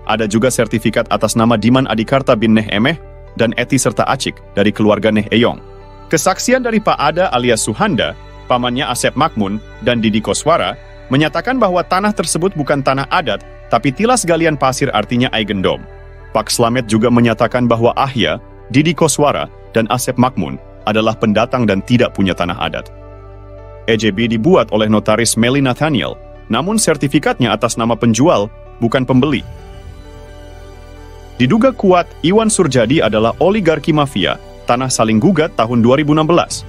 Ada juga sertifikat atas nama Diman Adikarta bin Neh Emeh dan Eti serta Acik dari keluarga Neh Eyong. Kesaksian dari Pak Ada alias Suhanda, pamannya Asep Makmun, dan Didi Koswara menyatakan bahwa tanah tersebut bukan tanah adat, tapi tilas galian pasir artinya Aigendom. Pak Slamet juga menyatakan bahwa Ahya, Didi Koswara, dan Asep Makmun adalah pendatang dan tidak punya tanah adat. EJB dibuat oleh notaris Meli Nathaniel, namun sertifikatnya atas nama penjual, bukan pembeli. Diduga kuat, Iwan Surjadi adalah oligarki mafia, tanah saling gugat tahun 2016.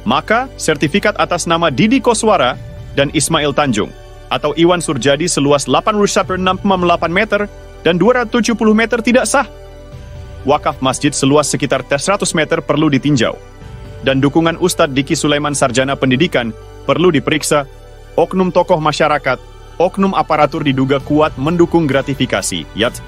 Maka, sertifikat atas nama Didi Koswara dan Ismail Tanjung, atau Iwan Surjadi seluas 8,6,8 meter dan 270 meter tidak sah. Wakaf masjid seluas sekitar 100 meter perlu ditinjau. Dan dukungan Ustadz Diki Sulaiman Sarjana Pendidikan perlu diperiksa. Oknum tokoh masyarakat, oknum aparatur diduga kuat mendukung gratifikasi. Yat.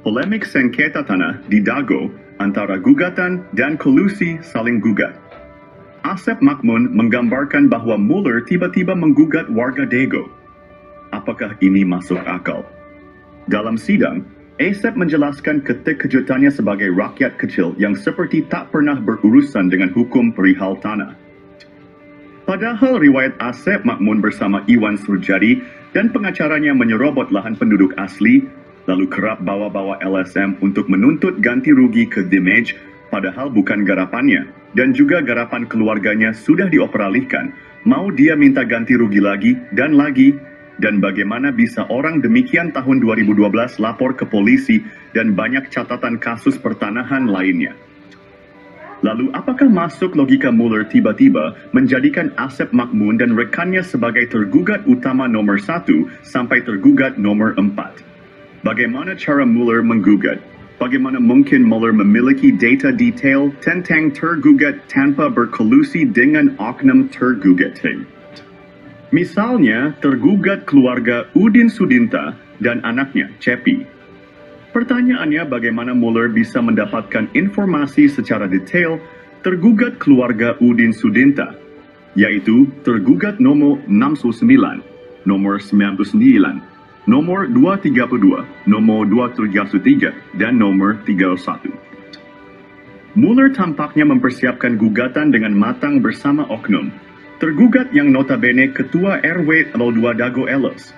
Polemik sengketa tanah di Dago antara gugatan dan kolusi saling gugat. Asep Makmun menggambarkan bahwa Muller tiba-tiba menggugat warga Dago. Apakah ini masuk akal? Dalam sidang, Asep menjelaskan keterkejutannya sebagai rakyat kecil yang seperti tak pernah berurusan dengan hukum perihal tanah. Padahal riwayat Asep Makmun bersama Iwan Surjadi dan pengacaranya menyerobot lahan penduduk asli, lalu kerap bawa-bawa LSM untuk menuntut ganti rugi ke damage, padahal bukan garapannya, dan juga garapan keluarganya sudah dioperalihkan. Mau dia minta ganti rugi lagi, dan bagaimana bisa orang demikian tahun 2012 lapor ke polisi dan banyak catatan kasus pertanahan lainnya. Lalu apakah masuk logika Muller tiba-tiba menjadikan Asep Makmun dan rekannya sebagai tergugat utama nomor 1 sampai tergugat nomor 4? Bagaimana cara Muller menggugat? Bagaimana mungkin Muller memiliki data detail tentang tergugat tanpa berkolusi dengan oknum tergugat? Misalnya, tergugat keluarga Udin Sudinta dan anaknya, Cepi. Pertanyaannya, bagaimana Muller bisa mendapatkan informasi secara detail tergugat keluarga Udin Sudinta, yaitu tergugat nomor 69, nomor 99, nomor 232, nomor 233, dan nomor 31. Muller tampaknya mempersiapkan gugatan dengan matang bersama oknum. Tergugat yang notabene Ketua RW 02 Dago Elos.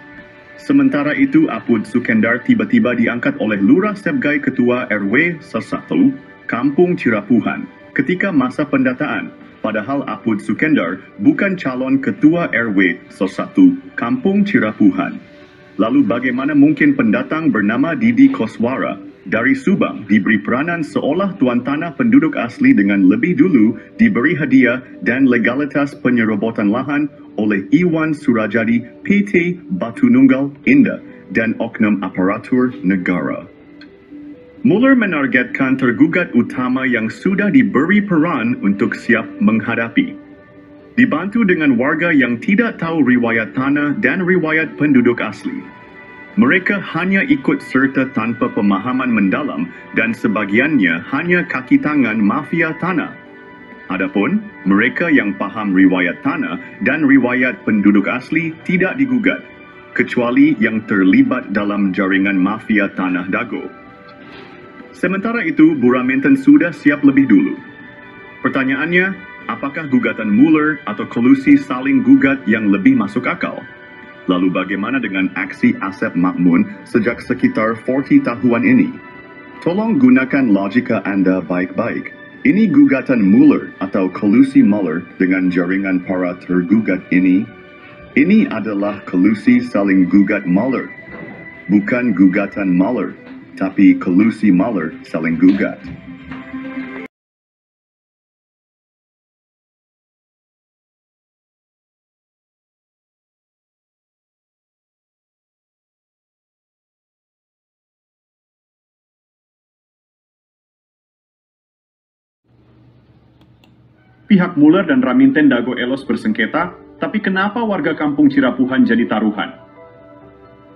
Sementara itu, Apud Sukendar tiba-tiba diangkat oleh Lurah Sebgai Ketua RW 1, Kampung Cirapuhan, ketika masa pendataan. Padahal Apud Sukendar bukan calon Ketua RW 1, Kampung Cirapuhan. Lalu bagaimana mungkin pendatang bernama Didi Koswara dari Subang diberi peranan seolah tuan tanah penduduk asli dengan lebih dulu diberi hadiah dan legalitas penyerobotan lahan oleh Iwan Surajadi PT Batu Nunggal Indah dan oknum aparatur negara. Muller menargetkan tergugat utama yang sudah diberi peran untuk siap menghadapi. Dibantu dengan warga yang tidak tahu riwayat tanah dan riwayat penduduk asli. Mereka hanya ikut serta tanpa pemahaman mendalam dan sebagiannya hanya kaki tangan mafia tanah. Adapun mereka yang paham riwayat tanah dan riwayat penduduk asli tidak digugat, kecuali yang terlibat dalam jaringan mafia tanah Dago. Sementara itu, Buraminten sudah siap lebih dulu. Pertanyaannya, apakah gugatan Muller atau kolusi saling gugat yang lebih masuk akal? Lalu bagaimana dengan aksi Asep Makmun sejak sekitar 40 tahun ini? Tolong gunakan logika Anda baik-baik. Ini gugatan Muller atau kolusi Muller dengan jaringan para tergugat ini. Ini adalah kolusi saling gugat Muller. Bukan gugatan Muller, tapi kolusi Muller saling gugat. Pihak Muller dan Raminten Dago Elos bersengketa, tapi kenapa warga kampung Cirapuhan jadi taruhan?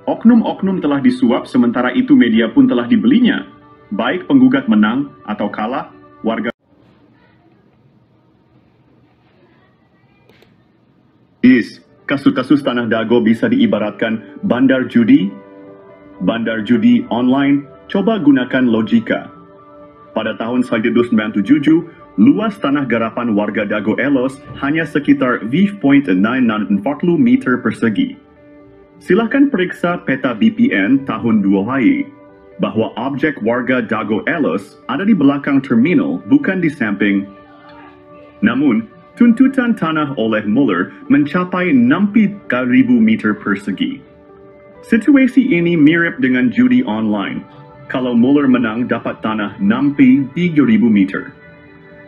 Oknum-oknum telah disuap, sementara itu media pun telah dibelinya. Baik penggugat menang atau kalah, warga... Kasus-kasus tanah Dago bisa diibaratkan bandar judi online. Coba gunakan logika. Pada tahun 1997, luas tanah garapan warga Dago Elos hanya sekitar 5.940 meter persegi. Silakan periksa peta BPN tahun 2000 bahwa objek warga Dago Elos ada di belakang terminal, bukan di samping. Namun, tuntutan tanah oleh Muller mencapai 60.000 meter persegi. Situasi ini mirip dengan judi online. Kalau Muller menang dapat tanah 63.000 meter.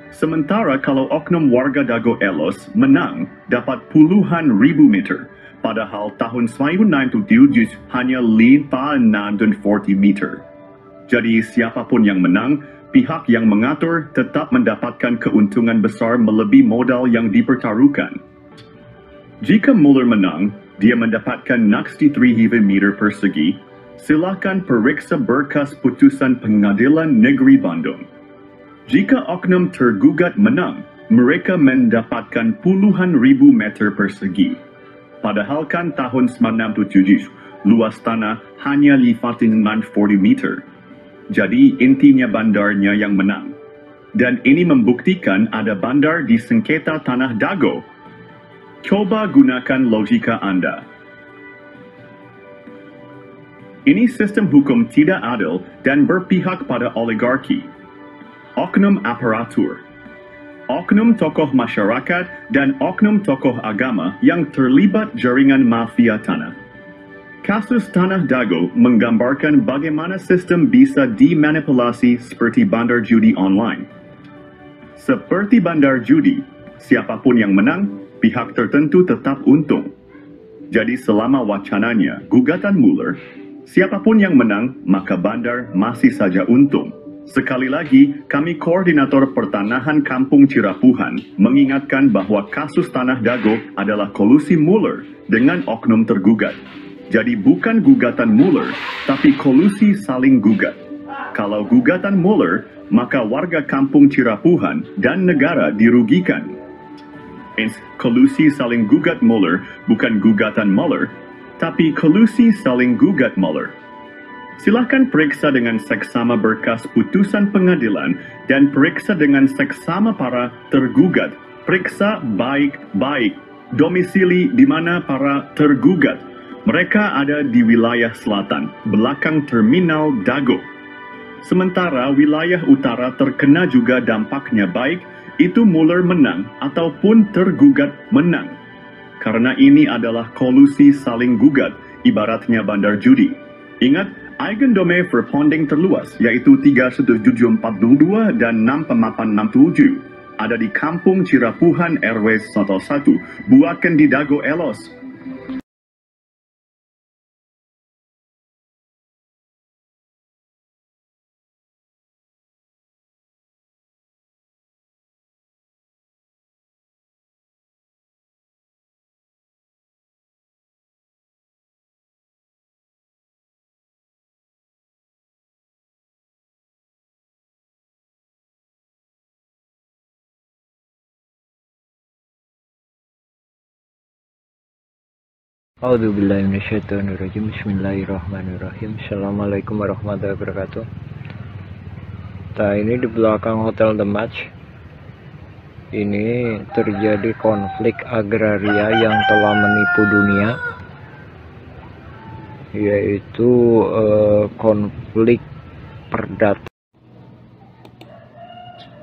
Sementara kalau oknum warga Dago Elos menang dapat puluhan ribu meter, padahal tahun 1997 hanya 540 meter. Jadi siapapun yang menang, pihak yang mengatur tetap mendapatkan keuntungan besar melebihi modal yang dipertaruhkan. Jika Muller menang, dia mendapatkan 63.000 meter persegi. Silakan periksa berkas putusan Pengadilan Negeri Bandung. Jika oknum tergugat menang, mereka mendapatkan puluhan ribu meter persegi. Padahal kan tahun 1997, luas tanah hanya 540 meter. Jadi intinya bandarnya yang menang. Dan ini membuktikan ada bandar di sengketa tanah Dago. Coba gunakan logika Anda. Ini sistem hukum tidak adil dan berpihak pada oligarki. Oknum aparatur, oknum tokoh masyarakat, dan oknum tokoh agama yang terlibat jaringan mafia tanah. Kasus Tanah Dago menggambarkan bagaimana sistem bisa dimanipulasi seperti bandar judi online. Seperti bandar judi, siapapun yang menang, pihak tertentu tetap untung. Jadi selama wacananya gugatan Muller, siapapun yang menang, maka bandar masih saja untung. Sekali lagi, kami Koordinator Pertanahan Kampung Cirapuhan mengingatkan bahwa kasus Tanah Dago adalah kolusi Muller dengan oknum tergugat. Jadi bukan gugatan Muller, tapi kolusi saling gugat. Kalau gugatan Muller, maka warga Kampung Cirapuhan dan negara dirugikan. Kolusi saling gugat Muller bukan gugatan Muller, tapi kolusi saling gugat Muller. Silahkan periksa dengan seksama berkas putusan pengadilan dan periksa dengan seksama para tergugat. Periksa baik-baik domisili di mana para tergugat. Mereka ada di wilayah selatan, belakang terminal Dago. Sementara wilayah utara terkena juga dampaknya baik itu Muller menang ataupun tergugat menang. Karena ini adalah kolusi saling gugat, ibaratnya bandar judi. Ingat, Eigendome Verponding terluas, yaitu 31742 dan 6867, ada di Kampung Cirapuhan RW 11, Buaken di Dago Elos. A'udzubillahiminasyaitonirrajim. Bismillahirrahmanirrahim. Assalamualaikum warahmatullahi wabarakatuh. Nah, ini di belakang Hotel The Match ini terjadi konflik agraria yang telah menipu dunia, yaitu konflik perdata.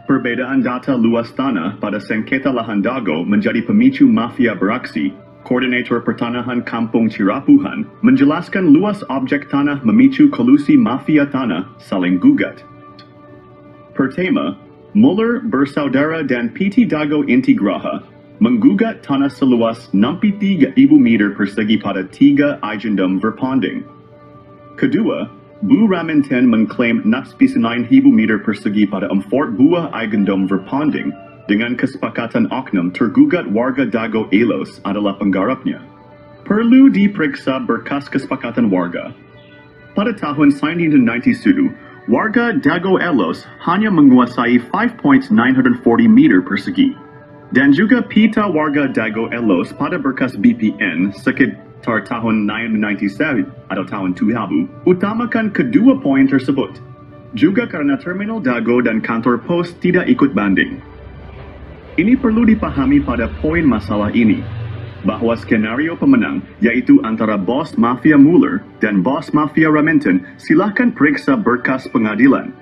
Perbedaan data luas tanah pada sengketa lahan Dago menjadi pemicu mafia beraksi. Koordinator Pertanahan Kampung Cirapuhan menjelaskan luas objek tanah memicu kolusi mafia tanah saling gugat. Pertama, Muller bersaudara dan PT Dago Intigraha menggugat tanah seluas 63.000 meter persegi pada 3 Eigendom Verponding. Kedua, Bu Raminten mengklaim natspi 9.000 meter persegi pada 4 buah Eigendom Verponding. Dengan kesepakatan oknum, tergugat warga Dago Elos adalah penggarapnya. Perlu diperiksa berkas kesepakatan warga. Pada tahun 1997, warga Dago Elos hanya menguasai 5.940 meter persegi. Dan juga pita warga Dago Elos pada berkas BPN sekitar tahun 1997 atau tahun 2000 utamakan kedua poin tersebut. Juga karena terminal Dago dan kantor pos tidak ikut banding. Ini perlu dipahami pada poin masalah ini, bahwa skenario pemenang, yaitu antara bos mafia Muller dan bos mafia Raminten, silahkan periksa berkas pengadilan.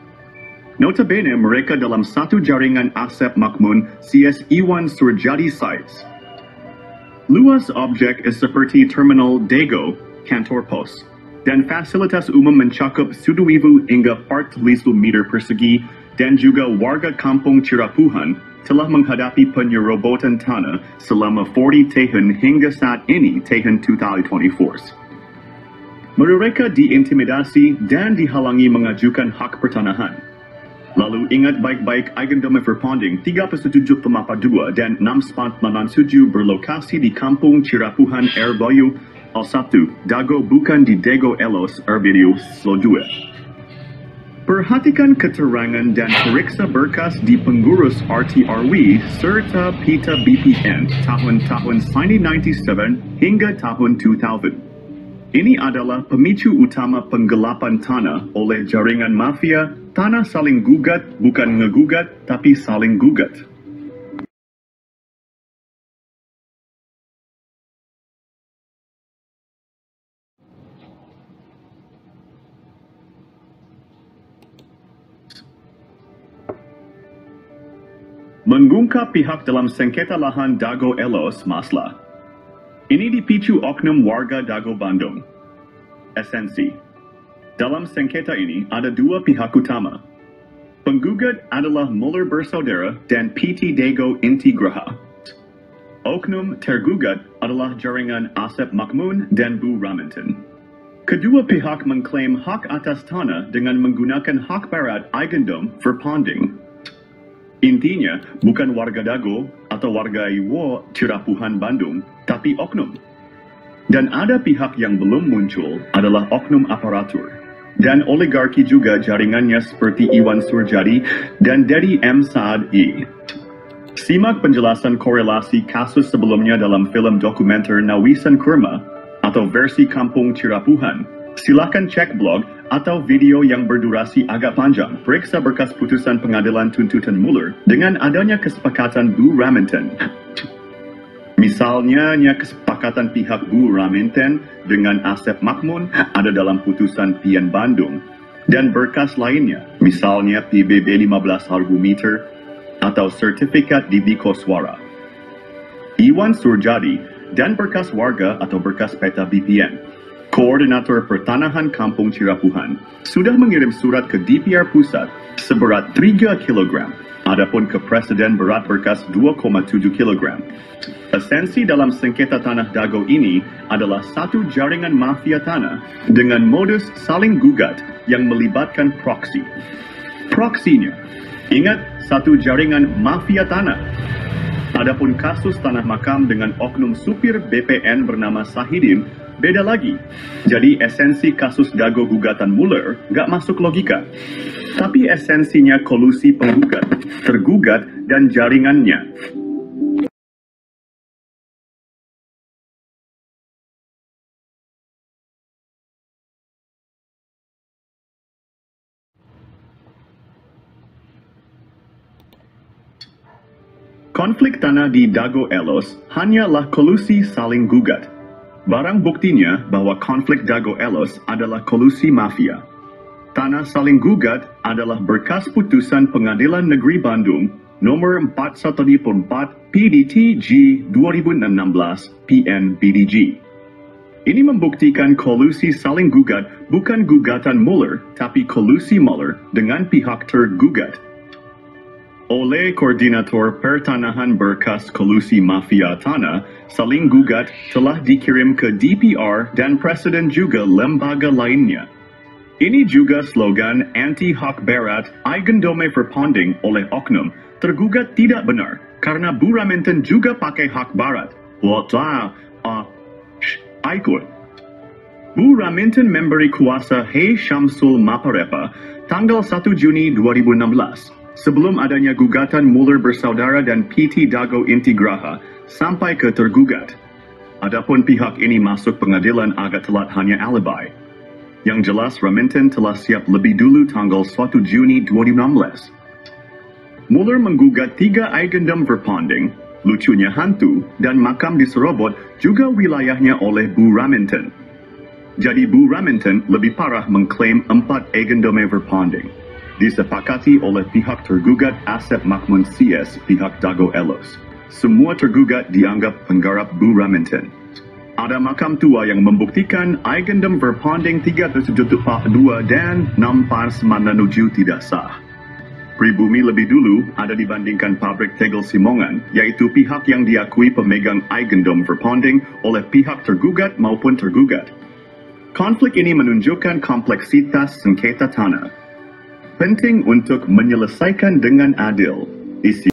Notabene mereka dalam satu jaringan Asep Makmun CS Iwan Surjadi sites. Luas objek seperti terminal Dago, kantor pos, dan fasilitas umum mencakup 1,000 hingga 4,000 meter persegi, dan juga warga kampung Cirapuhan telah menghadapi penyerobotan tanah selama 40 tahun hingga saat ini tahun 2024. Mereka diintimidasi dan dihalangi mengajukan hak pertanahan. Lalu ingat baik-baik Eigendom Verponding 3782 dan 6897 berlokasi di Kampung Cirapuhan RW 1 Dago bukan di Dago Elos RW 2. Perhatikan keterangan dan periksa berkas di pengurus RTRW serta pita BPN tahun-tahun 1997 hingga tahun 2000. Ini adalah pemicu utama penggelapan tanah oleh jaringan mafia. Tanah saling gugat, bukan ngegugat, tapi saling gugat. Mengungkap pihak dalam sengketa lahan Dago Elos Masla. Ini dipicu oknum warga Dago Bandung. Esensi. Dalam sengketa ini ada dua pihak utama. Penggugat adalah Muller bersaudara dan PT Dago Intigraha. Oknum tergugat adalah jaringan Asep Makmun dan Bu Raminten. Kedua pihak mengklaim hak atas tanah dengan menggunakan hak barat Eigendom Verponding. Intinya, bukan warga Dago atau warga Iwo Cirapuhan Bandung, tapi oknum. Dan ada pihak yang belum muncul adalah oknum aparatur. Dan oligarki juga jaringannya seperti Iwan Surjadi dan Dedi M. Saad I. Simak penjelasan korelasi kasus sebelumnya dalam film dokumenter Nawisan Kurma atau versi Kampung Cirapuhan. Silakan cek blog atau video yang berdurasi agak panjang. Periksa berkas putusan pengadilan tuntutan Muller dengan adanya kesepakatan Bu Raminten. Misalnya, kesepakatan pihak Bu Raminten dengan Asep Makmun ada dalam putusan PN Bandung. Dan berkas lainnya, misalnya PBB 15 harga meter atau sertifikat di Suara. Iwan Surjadi dan berkas warga atau berkas peta BPN. Koordinator Pertanahan Kampung Cirapuhan, sudah mengirim surat ke DPR Pusat seberat 3 kg, adapun ke Presiden berat berkas 2,7 kg. Esensi dalam sengketa tanah Dago ini adalah satu jaringan mafia tanah dengan modus saling gugat yang melibatkan proksi. Proksinya, ingat, satu jaringan mafia tanah. Adapun kasus tanah makam dengan oknum supir BPN bernama Sahidin, beda lagi. Jadi esensi kasus Dago gugatan Muller nggak masuk logika. Tapi esensinya kolusi penggugat, tergugat, dan jaringannya. Konflik tanah di Dago Elos hanyalah kolusi saling gugat. Barang buktinya bahwa konflik Dago Elos adalah kolusi mafia. Tanah saling gugat adalah berkas putusan Pengadilan Negeri Bandung nomor 414 PDT G 2016 PN-BDG. Ini membuktikan kolusi saling gugat bukan gugatan Muller, tapi kolusi Muller dengan pihak tergugat. Oleh Koordinator Pertanahan berkas kolusi mafia tanah, saling gugat telah dikirim ke DPR dan Presiden juga lembaga lainnya. Ini juga slogan anti-hak berat Eigendome Verpanding oleh oknum tergugat tidak benar karena Bu Raminten juga pakai hak barat. Ikut. Bu Raminten memberi kuasa Hei Syamsul Maparepa tanggal 1 Juni 2016. Sebelum adanya gugatan Muller bersaudara dan PT Dago Intigraha sampai ke tergugat. Adapun pihak ini masuk pengadilan agak telat hanya alibi. Yang jelas Raminten telah siap lebih dulu tanggal 1 Juni 2016. Muller menggugat 3 Eigendom Verpanding, lucunya hantu, dan makam di Serobot juga wilayahnya oleh Bu Raminten. Jadi Bu Raminten lebih parah mengklaim 4 Eigendome Verpanding. Disepakati oleh pihak tergugat Asep Makmun CS pihak Dago Elos. Semua tergugat dianggap penggarap Bu Raminten. Ada makam tua yang membuktikan Eigendom Verpanding 372 dan 6 tidak sah. Pribumi lebih dulu ada dibandingkan pabrik tegel Simongan, yaitu pihak yang diakui pemegang Eigendom Verpanding oleh pihak tergugat maupun tergugat. Konflik ini menunjukkan kompleksitas sengketa tanah. Penting untuk menyelesaikan dengan adil. Isi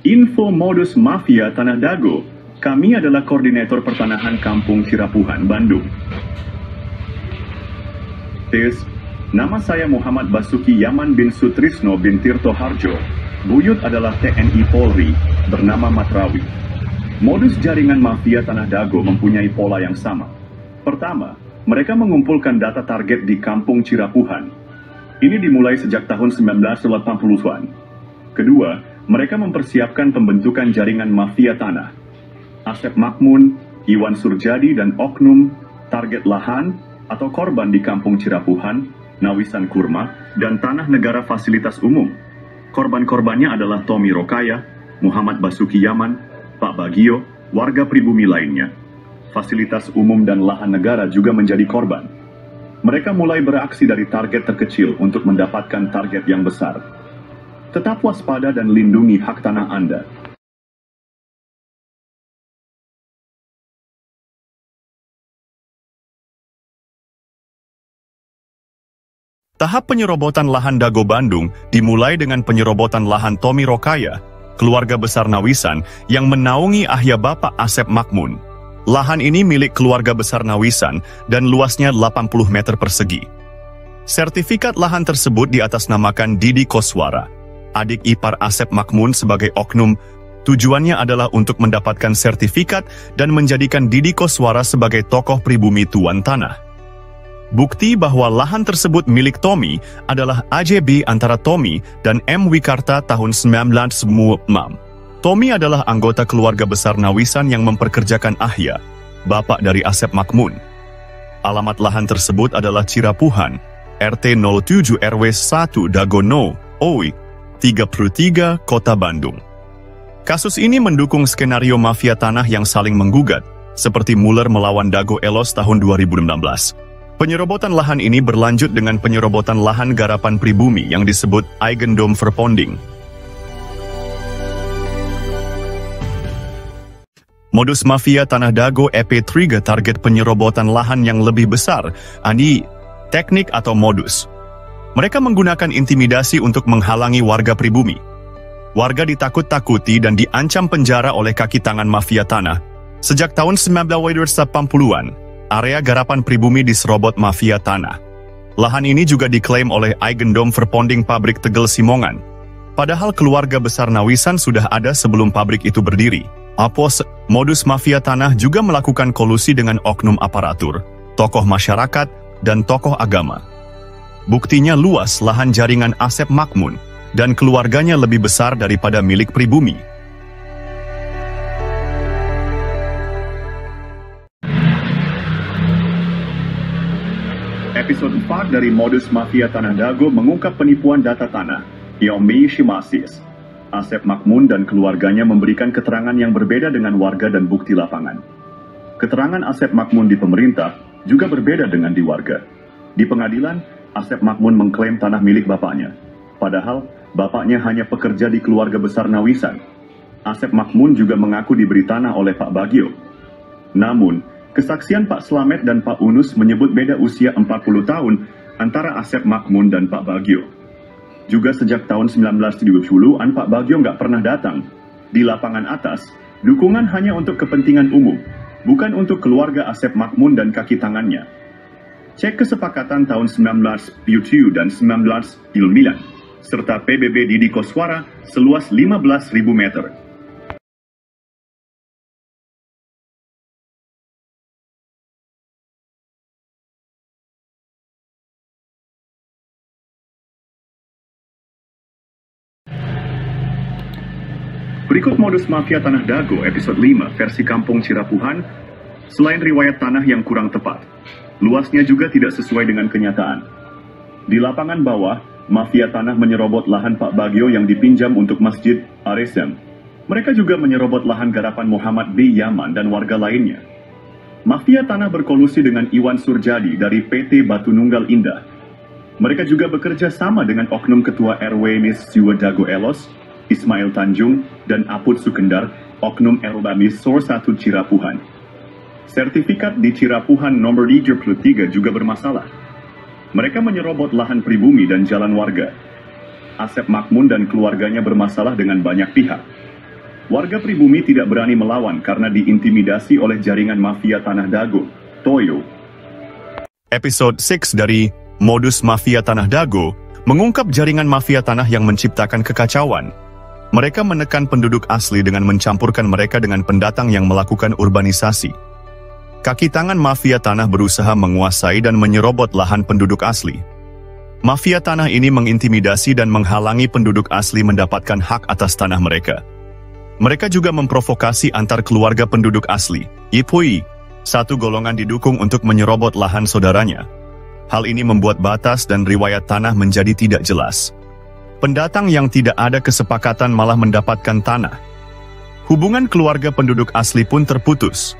Info modus mafia Tanah Dago. Kami adalah Koordinator Pertanahan Kampung Cirapuhan, Bandung. Nama saya Muhammad Basuki Yaman bin Sutrisno bin Tirto Harjo. Buyut adalah TNI Polri, bernama Matrawi. Modus jaringan mafia Tanah Dago mempunyai pola yang sama. Pertama, mereka mengumpulkan data target di Kampung Cirapuhan. Ini dimulai sejak tahun 1980-an. Kedua, mereka mempersiapkan pembentukan jaringan mafia tanah. Asep Makmun, Iwan Surjadi, dan oknum target lahan atau korban di Kampung Cirapuhan, Nawisan Kurma, dan tanah negara fasilitas umum. Korban-korbannya adalah Tommy Rokaya, Muhammad Basuki Yaman, Pak Bagio, warga pribumi lainnya. Fasilitas umum dan lahan negara juga menjadi korban. Mereka mulai beraksi dari target terkecil untuk mendapatkan target yang besar. Tetap waspada dan lindungi hak tanah Anda. Tahap penyerobotan lahan Dago Bandung dimulai dengan penyerobotan lahan Tommy Rokaya, keluarga besar Nawisan yang menaungi ahya Bapak Asep Makmun. Lahan ini milik keluarga besar Nawisan dan luasnya 80 meter persegi. Sertifikat lahan tersebut diatasnamakan Didi Koswara, adik ipar Asep Makmun sebagai oknum Tujuannya adalah untuk mendapatkan sertifikat dan menjadikan Didi Koswara sebagai tokoh pribumi tuan tanah. Bukti bahwa lahan tersebut milik Tommy adalah AJB antara Tommy dan M. Wikarta tahun 1996. Tommy adalah anggota keluarga besar Nawisan yang memperkerjakan Ahya, bapak dari Asep Makmun. Alamat lahan tersebut adalah Cirapuhan, RT 07 RW 1 Dagono, OI, 33, Kota Bandung. Kasus ini mendukung skenario mafia tanah yang saling menggugat, seperti Muller melawan Dago Elos tahun 2016. Penyerobotan lahan ini berlanjut dengan penyerobotan lahan garapan pribumi yang disebut Eigendom Verponding. Modus mafia tanah Dago EP3 target penyerobotan lahan yang lebih besar, teknik atau modus. Mereka menggunakan intimidasi untuk menghalangi warga pribumi. Warga ditakut-takuti dan diancam penjara oleh kaki tangan mafia tanah. Sejak tahun 1980-an, area garapan pribumi diserobot mafia tanah. Lahan ini juga diklaim oleh Eigendom Verponding Pabrik Tegel Simongan. Padahal keluarga besar Nawisan sudah ada sebelum pabrik itu berdiri. Modus mafia tanah juga melakukan kolusi dengan oknum aparatur, tokoh masyarakat, dan tokoh agama. Buktinya luas lahan jaringan Asep Makmun, dan keluarganya lebih besar daripada milik pribumi. Episode 4 dari Modus Mafia Tanah Dago mengungkap penipuan data tanah, Yomi Shimasis. Asep Makmun dan keluarganya memberikan keterangan yang berbeda dengan warga dan bukti lapangan. Keterangan Asep Makmun di pemerintah juga berbeda dengan di warga. Di pengadilan, Asep Makmun mengklaim tanah milik bapaknya. Padahal, bapaknya hanya pekerja di keluarga besar Nawisan. Asep Makmun juga mengaku diberi tanah oleh Pak Bagio. Namun, kesaksian Pak Slamet dan Pak Unus menyebut beda usia 40 tahun antara Asep Makmun dan Pak Bagio. Juga sejak tahun 1970-an Pak Bagio nggak pernah datang. Di lapangan atas, dukungan hanya untuk kepentingan umum, bukan untuk keluarga Asep Makmun dan kaki tangannya. Cek kesepakatan tahun 1977 dan 1999, serta PBB Didi Koswara seluas 15.000 meter. Berikut modus mafia tanah Dago episode 5 versi Kampung Cirapuhan. Selain riwayat tanah yang kurang tepat, luasnya juga tidak sesuai dengan kenyataan. Di lapangan bawah, mafia tanah menyerobot lahan Pak Bagio yang dipinjam untuk Masjid Aresem. Mereka juga menyerobot lahan garapan Muhammad B. Yaman dan warga lainnya. Mafia tanah berkolusi dengan Iwan Surjadi dari PT Batu Nunggal Indah. Mereka juga bekerja sama dengan oknum ketua RW Mis Siwa Dago Elos, Ismail Tanjung, dan Aput Sukendar, oknum Elbamis Sor 1 Cirapuhan. Sertifikat di Cirapuhan nomor 33 juga bermasalah. Mereka menyerobot lahan pribumi dan jalan warga. Asep Makmun dan keluarganya bermasalah dengan banyak pihak. Warga pribumi tidak berani melawan karena diintimidasi oleh jaringan mafia tanah Dago, Toyo. Episode 6 dari Modus Mafia Tanah Dago mengungkap jaringan mafia tanah yang menciptakan kekacauan. Mereka menekan penduduk asli dengan mencampurkan mereka dengan pendatang yang melakukan urbanisasi. Kaki tangan mafia tanah berusaha menguasai dan menyerobot lahan penduduk asli. Mafia tanah ini mengintimidasi dan menghalangi penduduk asli mendapatkan hak atas tanah mereka. Mereka juga memprovokasi antar keluarga penduduk asli, Ipui, satu golongan didukung untuk menyerobot lahan saudaranya. Hal ini membuat batas dan riwayat tanah menjadi tidak jelas. Pendatang yang tidak ada kesepakatan malah mendapatkan tanah. Hubungan keluarga penduduk asli pun terputus.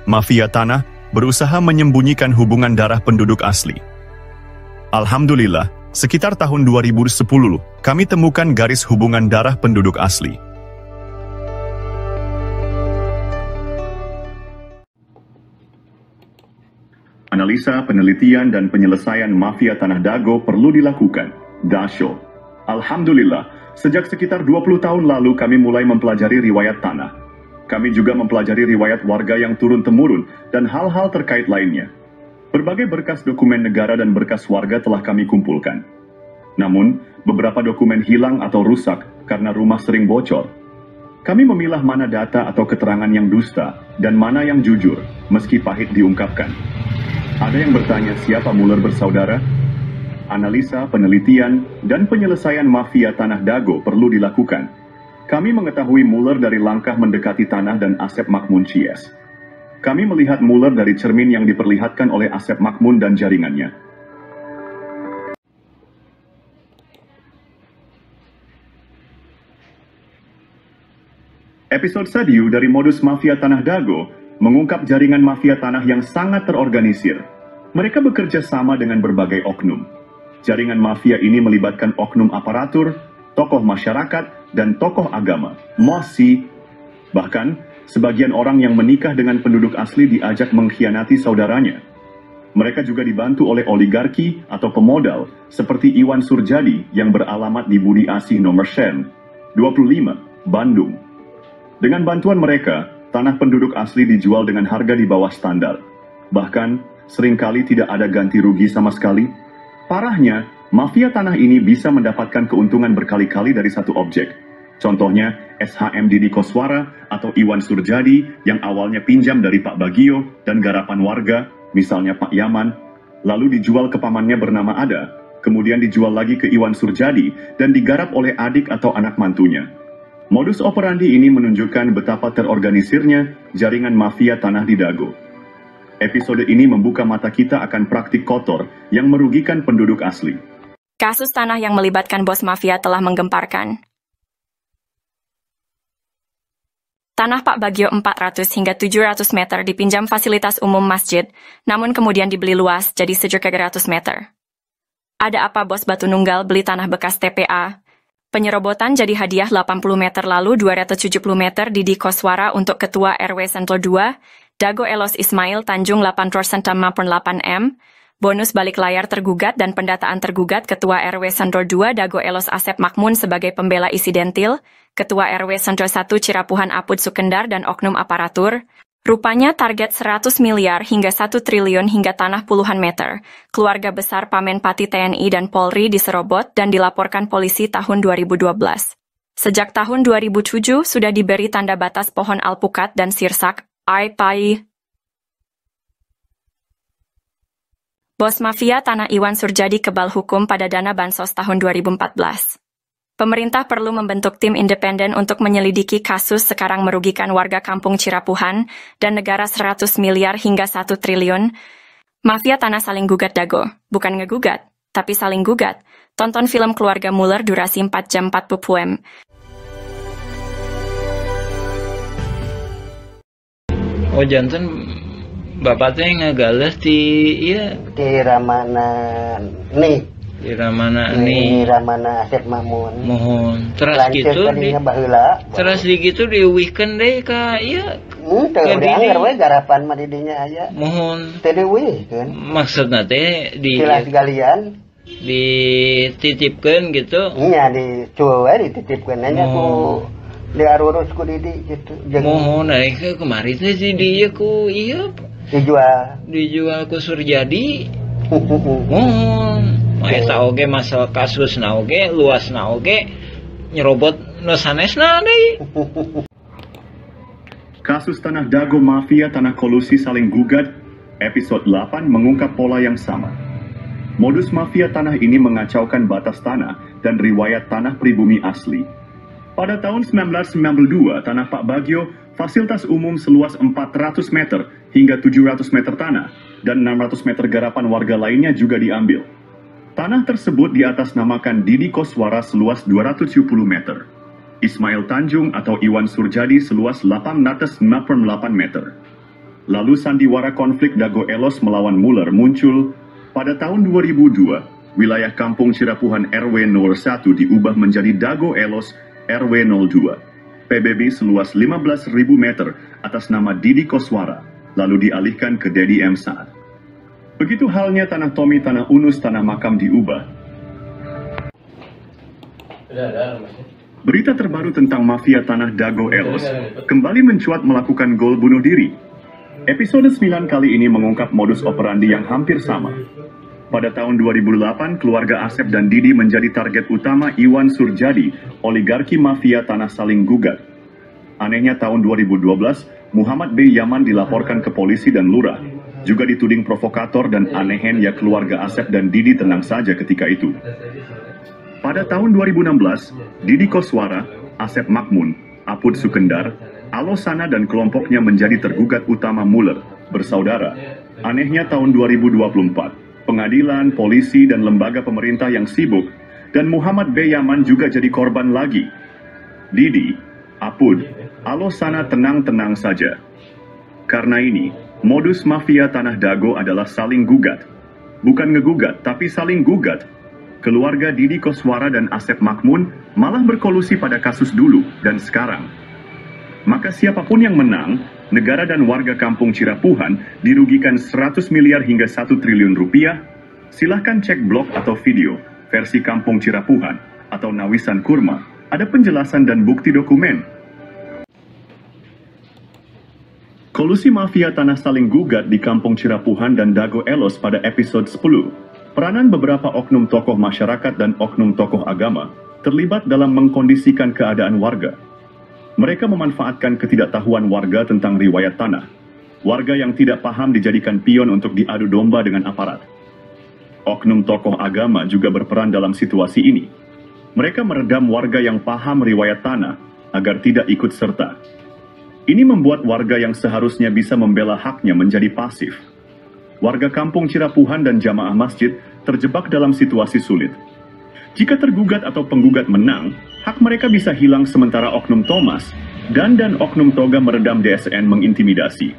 Mafia tanah berusaha menyembunyikan hubungan darah penduduk asli. Alhamdulillah, sekitar tahun 2010, kami temukan garis hubungan darah penduduk asli. Analisa, penelitian, dan penyelesaian mafia tanah Dago perlu dilakukan. Dasho. Alhamdulillah, sejak sekitar 20 tahun lalu kami mulai mempelajari riwayat tanah. Kami juga mempelajari riwayat warga yang turun-temurun dan hal-hal terkait lainnya. Berbagai berkas dokumen negara dan berkas warga telah kami kumpulkan. Namun, beberapa dokumen hilang atau rusak karena rumah sering bocor. Kami memilah mana data atau keterangan yang dusta dan mana yang jujur, meski pahit diungkapkan. Ada yang bertanya siapa Mueller bersaudara? Analisa, penelitian, dan penyelesaian mafia Tanah Dago perlu dilakukan. Kami mengetahui Mueller dari langkah mendekati tanah dan Asep Makmun Cies. Kami melihat Mueller dari cermin yang diperlihatkan oleh Asep Makmun dan jaringannya. Episode Sadiu dari modus mafia Tanah Dago mengungkap jaringan mafia tanah yang sangat terorganisir. Mereka bekerja sama dengan berbagai oknum. Jaringan mafia ini melibatkan oknum aparatur, tokoh masyarakat, dan tokoh agama. Bahkan, sebagian orang yang menikah dengan penduduk asli diajak mengkhianati saudaranya. Mereka juga dibantu oleh oligarki atau pemodal seperti Iwan Surjadi yang beralamat di Budi Asih nomor Sen, 25, Bandung. Dengan bantuan mereka, tanah penduduk asli dijual dengan harga di bawah standar. Bahkan, seringkali tidak ada ganti rugi sama sekali. Parahnya, mafia tanah ini bisa mendapatkan keuntungan berkali-kali dari satu objek. Contohnya, SHM Didi Koswara atau Iwan Surjadi yang awalnya pinjam dari Pak Bagio dan garapan warga, misalnya Pak Yaman, lalu dijual ke pamannya bernama Ada, kemudian dijual lagi ke Iwan Surjadi dan digarap oleh adik atau anak mantunya. Modus operandi ini menunjukkan betapa terorganisirnya jaringan mafia Tanah di Dago. Episode ini membuka mata kita akan praktik kotor yang merugikan penduduk asli. Kasus tanah yang melibatkan bos mafia telah menggemparkan. Tanah Pak Bagio 400 hingga 700 meter dipinjam fasilitas umum masjid, namun kemudian dibeli luas jadi 700 meter. Ada apa bos Batu Nunggal beli tanah bekas TPA? Penyerobotan jadi hadiah 80 meter lalu 270 meter Didi Koswara untuk Ketua RW Sentul 2, Dago Elos Ismail Tanjung 8% 8M, bonus balik layar tergugat dan pendataan tergugat Ketua RW Sentul 2 Dago Elos Asep Makmun sebagai pembela Isidentil, Ketua RW Sentul 1 Cirapuhan Apud Sukendar dan oknum aparatur. Rupanya target 100 miliar hingga 1 triliun hingga tanah puluhan meter. Keluarga besar Pamenpati TNI dan Polri diserobot dan dilaporkan polisi tahun 2012. Sejak tahun 2007 sudah diberi tanda batas pohon alpukat dan sirsak, AIPAI. Bos mafia tanah Iwan Surjadi kebal hukum pada dana bansos tahun 2014. Pemerintah perlu membentuk tim independen untuk menyelidiki kasus sekarang merugikan warga kampung Cirapuhan dan negara 100 miliar hingga 1 triliun. Mafia tanah saling gugat Dago, bukan ngegugat, tapi saling gugat. Tonton film Keluarga Mueller durasi 4 jam 40 poem. Oh janten bapaknya ngegales di iya di Ramana nih. Di Ramana nih. Di Ramana Asep Makmun. Mohon. Terus lanjut gitu di. Terus di gitu diuihkeun deui ka ieu. Teu dianggar we garapan mah didinya aya. Mohon. Teu diuihkeun. Maksudna teh di silas galian dititipkeun gitu. Iya dicuwe we dititipkeun nya ku diarurus ku Didi gitu. Mohon aing kemarin teh di dieu ku ieu dijual ku Surjadi. Mohon. Eta oge masalah kasus na oge luas na oge nyerobot nu sanesna deui. Kasus Tanah Dago Mafia Tanah Kolusi Saling Gugat, episode 8 mengungkap pola yang sama. Modus mafia tanah ini mengacaukan batas tanah dan riwayat tanah pribumi asli. Pada tahun 1992, tanah Pak Bagio, fasilitas umum seluas 400 meter hingga 700 meter tanah dan 600 meter garapan warga lainnya juga diambil. Tanah tersebut diatasnamakan Didi Koswara seluas 270 meter. Ismail Tanjung atau Iwan Surjadi seluas 848 meter. Lalu sandiwara konflik Dago Elos melawan Mueller muncul. Pada tahun 2002, wilayah kampung Cirapuhan RW 01 diubah menjadi Dago Elos RW 02. PBB seluas 15.000 meter atas nama Didi Koswara, lalu dialihkan ke Dedi M. Saad. Begitu halnya tanah Tommy, tanah Unus, tanah makam diubah. Berita terbaru tentang mafia tanah Dago Elos kembali mencuat melakukan gol bunuh diri. Episode 9 kali ini mengungkap modus operandi yang hampir sama. Pada tahun 2008, keluarga Asep dan Didi menjadi target utama Iwan Surjadi, oligarki mafia tanah saling gugat. Anehnya tahun 2012, Muhammad B. Yaman dilaporkan ke polisi dan lurah. Juga dituding provokator dan anehen ya keluarga Asep dan Didi tenang saja ketika itu. Pada tahun 2016, Didi Koswara, Asep Makmun, Apud Sukendar, Alosana dan kelompoknya menjadi tergugat utama Mueller, bersaudara. Anehnya tahun 2024, pengadilan, polisi, dan lembaga pemerintah yang sibuk, dan Muhammad B. Yaman juga jadi korban lagi. Didi, Apud, Alosana tenang-tenang saja. Karena ini, modus mafia Tanah Dago adalah saling gugat. Bukan ngegugat, tapi saling gugat. Keluarga Didi Koswara dan Asep Makmun malah berkolusi pada kasus dulu dan sekarang. Maka siapapun yang menang, negara dan warga kampung Cirapuhan dirugikan 100 miliar hingga 1 triliun rupiah. Silahkan cek blog atau video versi Kampung Cirapuhan atau Nawisan Kurma. Ada penjelasan dan bukti dokumen. Kolusi mafia tanah saling gugat di Kampung Cirapuhan dan Dago Elos pada episode 10. Peranan beberapa oknum tokoh masyarakat dan oknum tokoh agama terlibat dalam mengkondisikan keadaan warga. Mereka memanfaatkan ketidaktahuan warga tentang riwayat tanah. Warga yang tidak paham dijadikan pion untuk diadu domba dengan aparat. Oknum tokoh agama juga berperan dalam situasi ini. Mereka meredam warga yang paham riwayat tanah agar tidak ikut serta. Ini membuat warga yang seharusnya bisa membela haknya menjadi pasif. Warga kampung Cirapuhan dan jamaah masjid terjebak dalam situasi sulit. Jika tergugat atau penggugat menang, hak mereka bisa hilang sementara oknum Thomas dan oknum Toga meredam DSN mengintimidasi.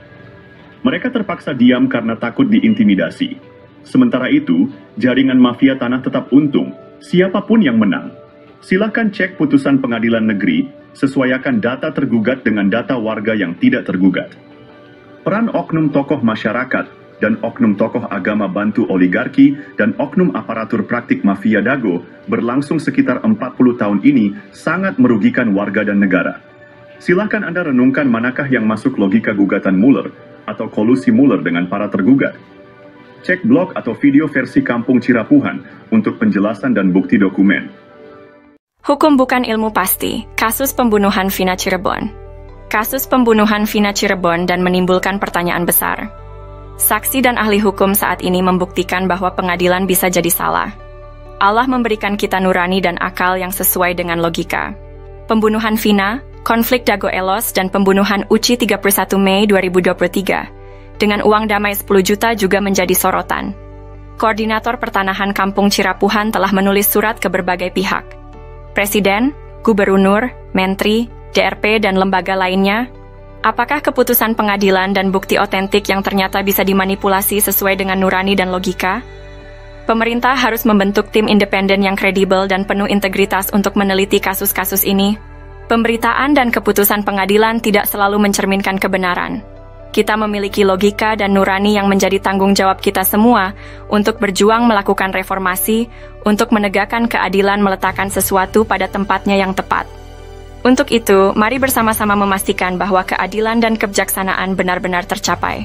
Mereka terpaksa diam karena takut diintimidasi. Sementara itu, jaringan mafia tanah tetap untung, siapapun yang menang. Silahkan cek putusan pengadilan negeri, sesuaikan data tergugat dengan data warga yang tidak tergugat. Peran oknum tokoh masyarakat dan oknum tokoh agama bantu oligarki dan oknum aparatur praktik mafia Dago berlangsung sekitar 40 tahun ini sangat merugikan warga dan negara. Silahkan Anda renungkan manakah yang masuk logika gugatan Mueller atau kolusi Mueller dengan para tergugat. Cek blog atau video versi Kampung Cirapuhan untuk penjelasan dan bukti dokumen. Hukum bukan ilmu pasti, kasus pembunuhan Vina Cirebon. Kasus pembunuhan Vina Cirebon dan menimbulkan pertanyaan besar. Saksi dan ahli hukum saat ini membuktikan bahwa pengadilan bisa jadi salah. Allah memberikan kita nurani dan akal yang sesuai dengan logika. Pembunuhan Vina, konflik Dago Elos, dan pembunuhan Uci 31 Mei 2023 dengan uang damai 10 juta juga menjadi sorotan. Koordinator Pertanahan Kampung Cirapuhan telah menulis surat ke berbagai pihak. Presiden, Gubernur, Menteri, DRP, dan lembaga lainnya. Apakah keputusan pengadilan dan bukti otentik yang ternyata bisa dimanipulasi sesuai dengan nurani dan logika? Pemerintah harus membentuk tim independen yang kredibel dan penuh integritas untuk meneliti kasus-kasus ini. Pemberitaan dan keputusan pengadilan tidak selalu mencerminkan kebenaran. Kita memiliki logika dan nurani yang menjadi tanggung jawab kita semua untuk berjuang melakukan reformasi, untuk menegakkan keadilan meletakkan sesuatu pada tempatnya yang tepat. Untuk itu, mari bersama-sama memastikan bahwa keadilan dan kebijaksanaan benar-benar tercapai.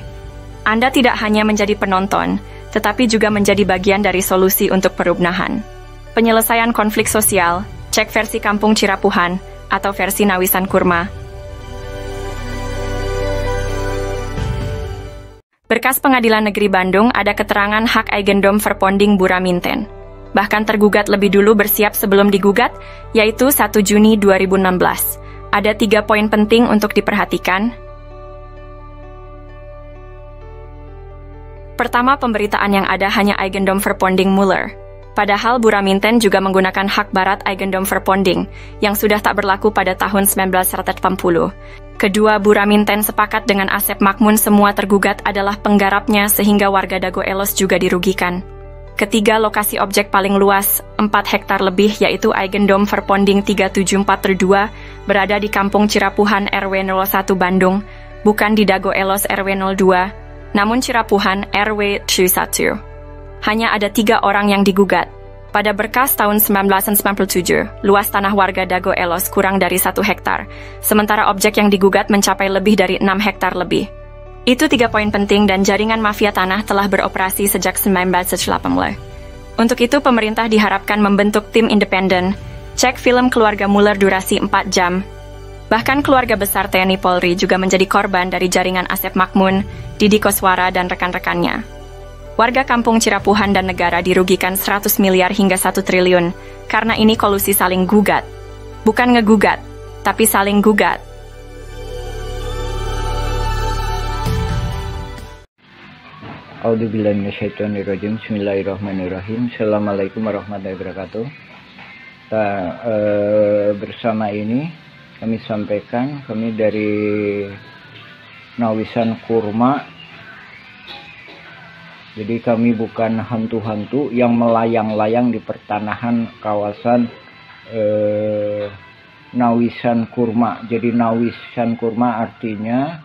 Anda tidak hanya menjadi penonton, tetapi juga menjadi bagian dari solusi untuk perubahan. Penyelesaian konflik sosial, cek versi Kampung Cirapuhan, atau versi Nawisan Kurma. Berkas Pengadilan Negeri Bandung ada keterangan hak Eigendom Verponding Buraminten. Bahkan tergugat lebih dulu bersiap sebelum digugat, yaitu 1 Juni 2016. Ada 3 poin penting untuk diperhatikan. Pertama, pemberitaan yang ada hanya Eigendom Verponding Mueller. Padahal Buraminten juga menggunakan hak barat Eigendom Verponding, yang sudah tak berlaku pada tahun 1980. Kedua, Buraminten sepakat dengan Asep Makmun semua tergugat adalah penggarapnya sehingga warga Dago Elos juga dirugikan. Ketiga, lokasi objek paling luas, 4 hektar lebih, yaitu Eigendom Verponding 374-2, berada di Kampung Cirapuhan RW 01 Bandung, bukan di Dago Elos RW 02, namun Cirapuhan RW 31. Hanya ada 3 orang yang digugat. Pada berkas tahun 1997, luas tanah warga Dago Elos kurang dari 1 hektar, sementara objek yang digugat mencapai lebih dari 6 hektar lebih. Itu 3 poin penting dan jaringan mafia tanah telah beroperasi sejak 1980. Untuk itu, pemerintah diharapkan membentuk tim independen, cek film keluarga Mueller durasi 4 jam, Bahkan keluarga besar TNI Polri juga menjadi korban dari jaringan Asep Makmun, Didi Koswara, dan rekan-rekannya. Warga kampung Cirapuhan dan negara dirugikan 100 miliar hingga 1 triliun karena ini kolusi saling gugat. Bukan ngegugat, tapi saling gugat. A'udzubillahiminasyaitonirrajim. Bismillahirrahmanirrahim. Assalamualaikum warahmatullahi wabarakatuh. Bersama ini kami sampaikan, kami dari Nawisan Kurma. Jadi kami bukan hantu-hantu yang melayang-layang di pertanahan kawasan Nawisan Kurma. Jadi Nawisan Kurma artinya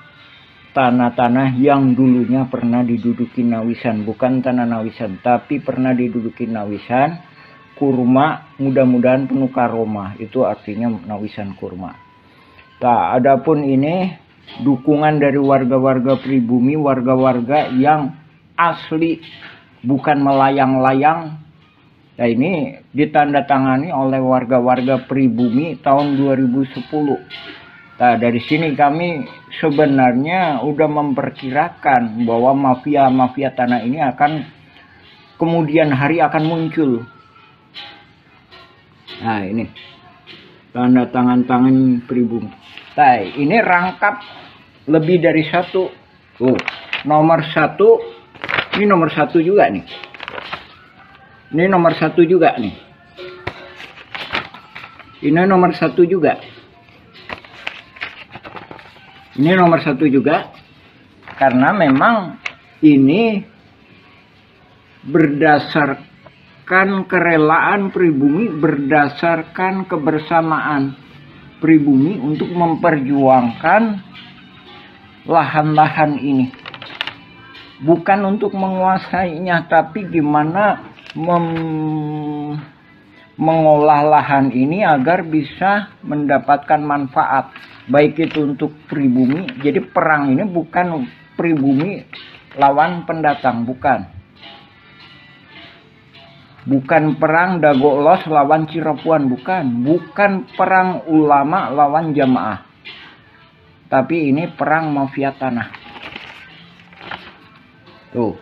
tanah-tanah yang dulunya pernah diduduki Nawisan, bukan tanah Nawisan, tapi pernah diduduki Nawisan. Kurma mudah-mudahan penuh karomah, itu artinya Nawisan Kurma. Nah, adapun ini dukungan dari warga-warga pribumi, warga-warga yang asli, bukan melayang-layang. Nah, ini ditandatangani oleh warga-warga pribumi tahun 2010. Nah, dari sini kami sebenarnya udah memperkirakan bahwa mafia-mafia tanah ini akan kemudian hari akan muncul. Nah, ini tanda tangan pribumi. Nah, ini rangkap lebih dari satu. Nomor satu. Ini nomor satu juga nih. Ini nomor satu juga nih. Ini nomor satu juga. Ini nomor satu juga. Karena memang ini berdasarkan kerelaan pribumi, berdasarkan kebersamaan pribumi untuk memperjuangkan lahan-lahan ini. Bukan untuk menguasainya, tapi gimana mengolah lahan ini agar bisa mendapatkan manfaat. Baik itu untuk pribumi. Jadi perang ini bukan pribumi lawan pendatang, bukan. Bukan perang Dago Elos lawan Cirapuhan, bukan. Bukan perang ulama lawan jamaah. Tapi ini perang mafia tanah. Tuh.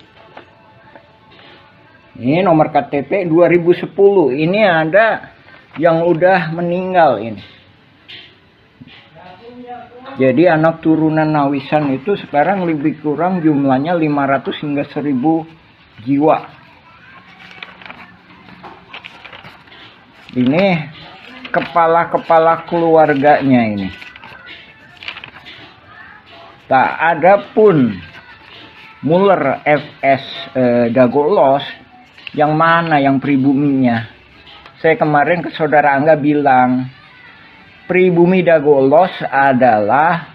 Ini nomor KTP 2010. Ini ada yang udah meninggal ini. Jadi anak turunan Nawisan itu sekarang lebih kurang jumlahnya 500 hingga 1000 jiwa. Ini kepala-kepala keluarganya ini. Tak ada pun Muller FS Dago Elos yang mana yang pribuminya. Saya kemarin ke saudara Angga bilang pribumi Dago Elos adalah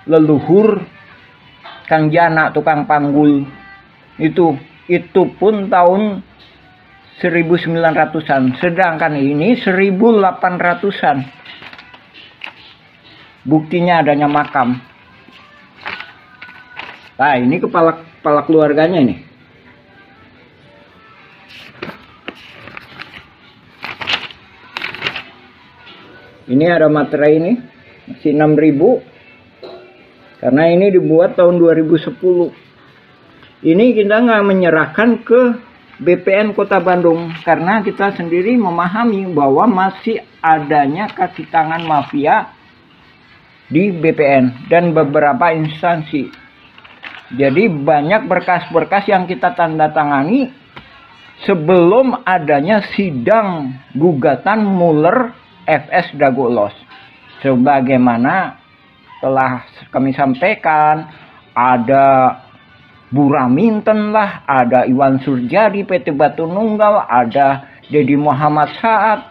leluhur Kang Jana tukang panggul. Itu pun tahun 1900-an, sedangkan ini 1800-an. Buktinya adanya makam. Nah, ini kepala keluarganya ini. Ini ada materai ini, masih 6.000. Karena ini dibuat tahun 2010. Ini kita nggak menyerahkan ke BPN Kota Bandung karena kita sendiri memahami bahwa masih adanya kaki tangan mafia di BPN dan beberapa instansi. Jadi banyak berkas-berkas yang kita tanda tangani sebelum adanya sidang gugatan Muller FS Dago Elos. Sebagaimana telah kami sampaikan, ada Bu Raminten lah, ada Iwan Surjadi PT Batu Nunggal, ada Dedi Muhammad Saad.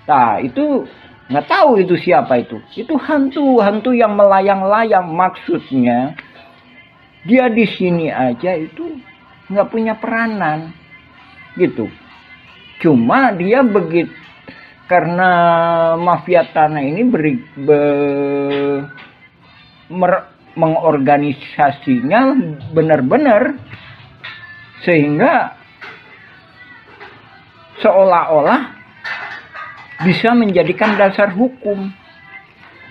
Nah, itu nggak tahu itu siapa itu. Itu hantu yang melayang-layang. Maksudnya dia di sini aja itu nggak punya peranan, gitu. Cuma dia begitu karena mafia tanah ini mengorganisasinya benar-benar sehingga seolah-olah bisa menjadikan dasar hukum.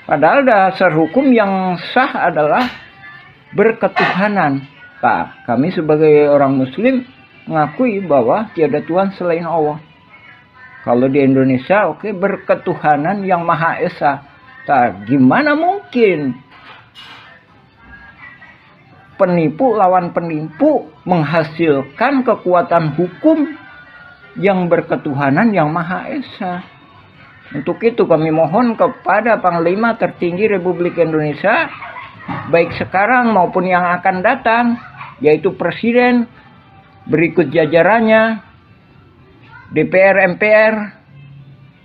Padahal dasar hukum yang sah adalah berketuhanan. Nah, kami sebagai orang Muslim mengakui bahwa tiada Tuhan selain Allah. Kalau di Indonesia, oke, berketuhanan yang Maha Esa. Nah, gimana mungkin penipu lawan penipu menghasilkan kekuatan hukum yang berketuhanan yang Maha Esa? Untuk itu kami mohon kepada Panglima Tertinggi Republik Indonesia, baik sekarang maupun yang akan datang, yaitu Presiden, berikut jajarannya, DPR MPR,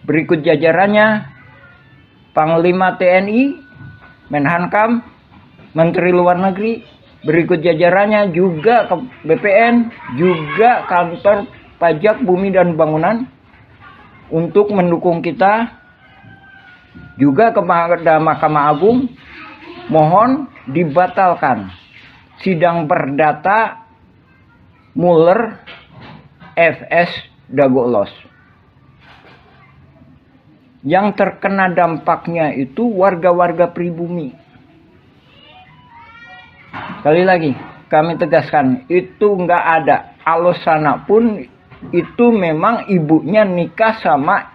berikut jajarannya, Panglima TNI, Menhankam, Menteri Luar Negeri, berikut jajarannya juga ke BPN, juga Kantor Pajak Bumi dan Bangunan, untuk mendukung kita, juga kepada Mahkamah Agung, mohon dibatalkan sidang perdata Mueller FS Dagoelos. Yang terkena dampaknya itu warga-warga pribumi. Sekali lagi kami tegaskan, itu nggak ada. Alosana pun itu memang ibunya nikah sama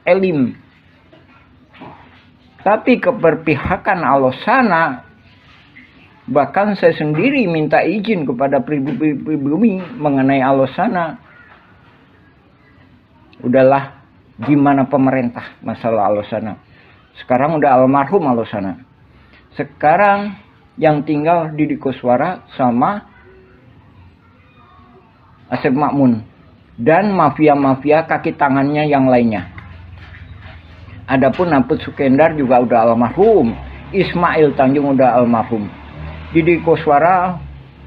Elim. Tapi keberpihakan Alosana, bahkan saya sendiri minta izin kepada pribumi mengenai Alosana. Udahlah, gimana pemerintah masalah Alosana? Sekarang udah almarhum Alosana. Sekarang yang tinggal Didi Koswara sama Asep Makmun dan mafia-mafia kaki tangannya yang lainnya. Adapun Naput Sukendar juga udah almarhum, Ismail Tanjung udah almarhum. Didi Koswara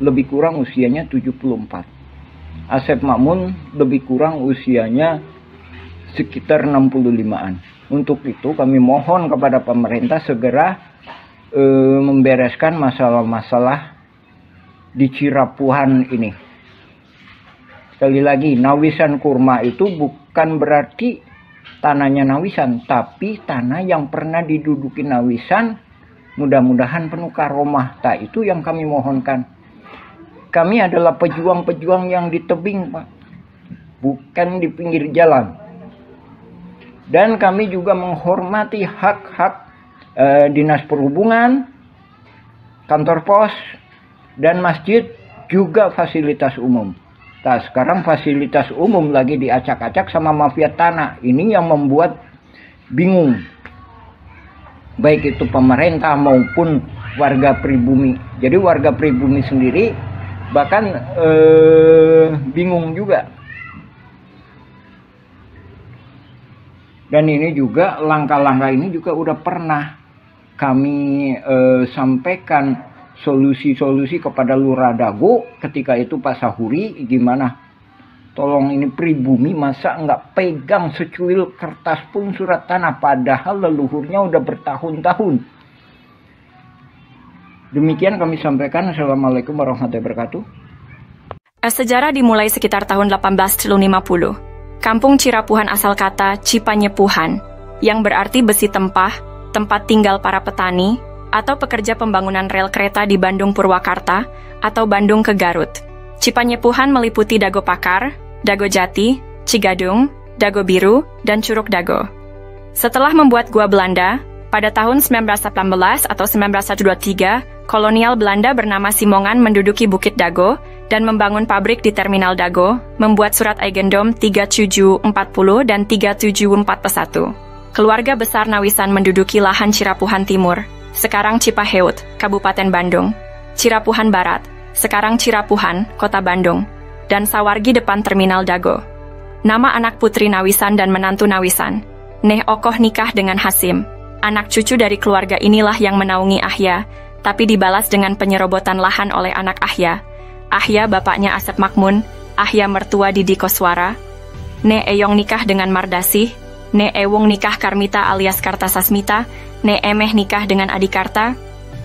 lebih kurang usianya 74. Asep Makmun lebih kurang usianya sekitar 65-an. Untuk itu kami mohon kepada pemerintah segera membereskan masalah-masalah di Cirapuhan ini. Sekali lagi, Nawisan Kurma itu bukan berarti tanahnya Nawisan, tapi tanah yang pernah diduduki Nawisan, mudah-mudahan penuh karomah. Nah, itu yang kami mohonkan. Kami adalah pejuang-pejuang yang di tebing, Pak, bukan di pinggir jalan. Dan kami juga menghormati hak-hak Dinas Perhubungan, kantor pos, dan masjid, juga fasilitas umum. Nah, sekarang fasilitas umum lagi diacak-acak sama mafia tanah. Ini yang membuat bingung, baik itu pemerintah maupun warga pribumi. Jadi warga pribumi sendiri bahkan bingung juga. Dan ini juga langkah-langkah ini juga udah pernah kami sampaikan solusi-solusi kepada Lurah Dago ketika itu Pak Sahuri. Gimana? Tolong, ini pribumi masa nggak pegang secuil kertas pun surat tanah, padahal leluhurnya udah bertahun-tahun. Demikian kami sampaikan. Assalamualaikum warahmatullahi wabarakatuh. Sejarah dimulai sekitar tahun 1850. Kampung Cirapuhan asal kata Cipanyepuhan, yang berarti besi tempah, tempat tinggal para petani, atau pekerja pembangunan rel kereta di Bandung Purwakarta, atau Bandung ke Garut. Cipanyepuhan meliputi Dago Pakar, Dago Jati, Cigadung, Dago Biru, dan Curug Dago. Setelah membuat gua Belanda, pada tahun 1918 atau 1923, kolonial Belanda bernama Simongan menduduki Bukit Dago dan membangun pabrik di Terminal Dago, membuat surat Eigendom 3740 dan 3741. Keluarga besar Nawisan menduduki lahan Cirapuhan Timur, sekarang Cipaheut, Kabupaten Bandung, Cirapuhan Barat, sekarang Cirapuhan, Kota Bandung, dan Sawargi depan Terminal Dago. Nama anak putri Nawisan dan menantu Nawisan, Neh Okoh nikah dengan Hasim. Anak cucu dari keluarga inilah yang menaungi Ahya, tapi dibalas dengan penyerobotan lahan oleh anak Ahya. Ahya bapaknya Asep Makmun, Ahya mertua Didi Koswara. Ne Eyong nikah dengan Mardasih, Ne Ewung nikah Karmita alias Kartasasmita, Ne Emeh nikah dengan Adikarta.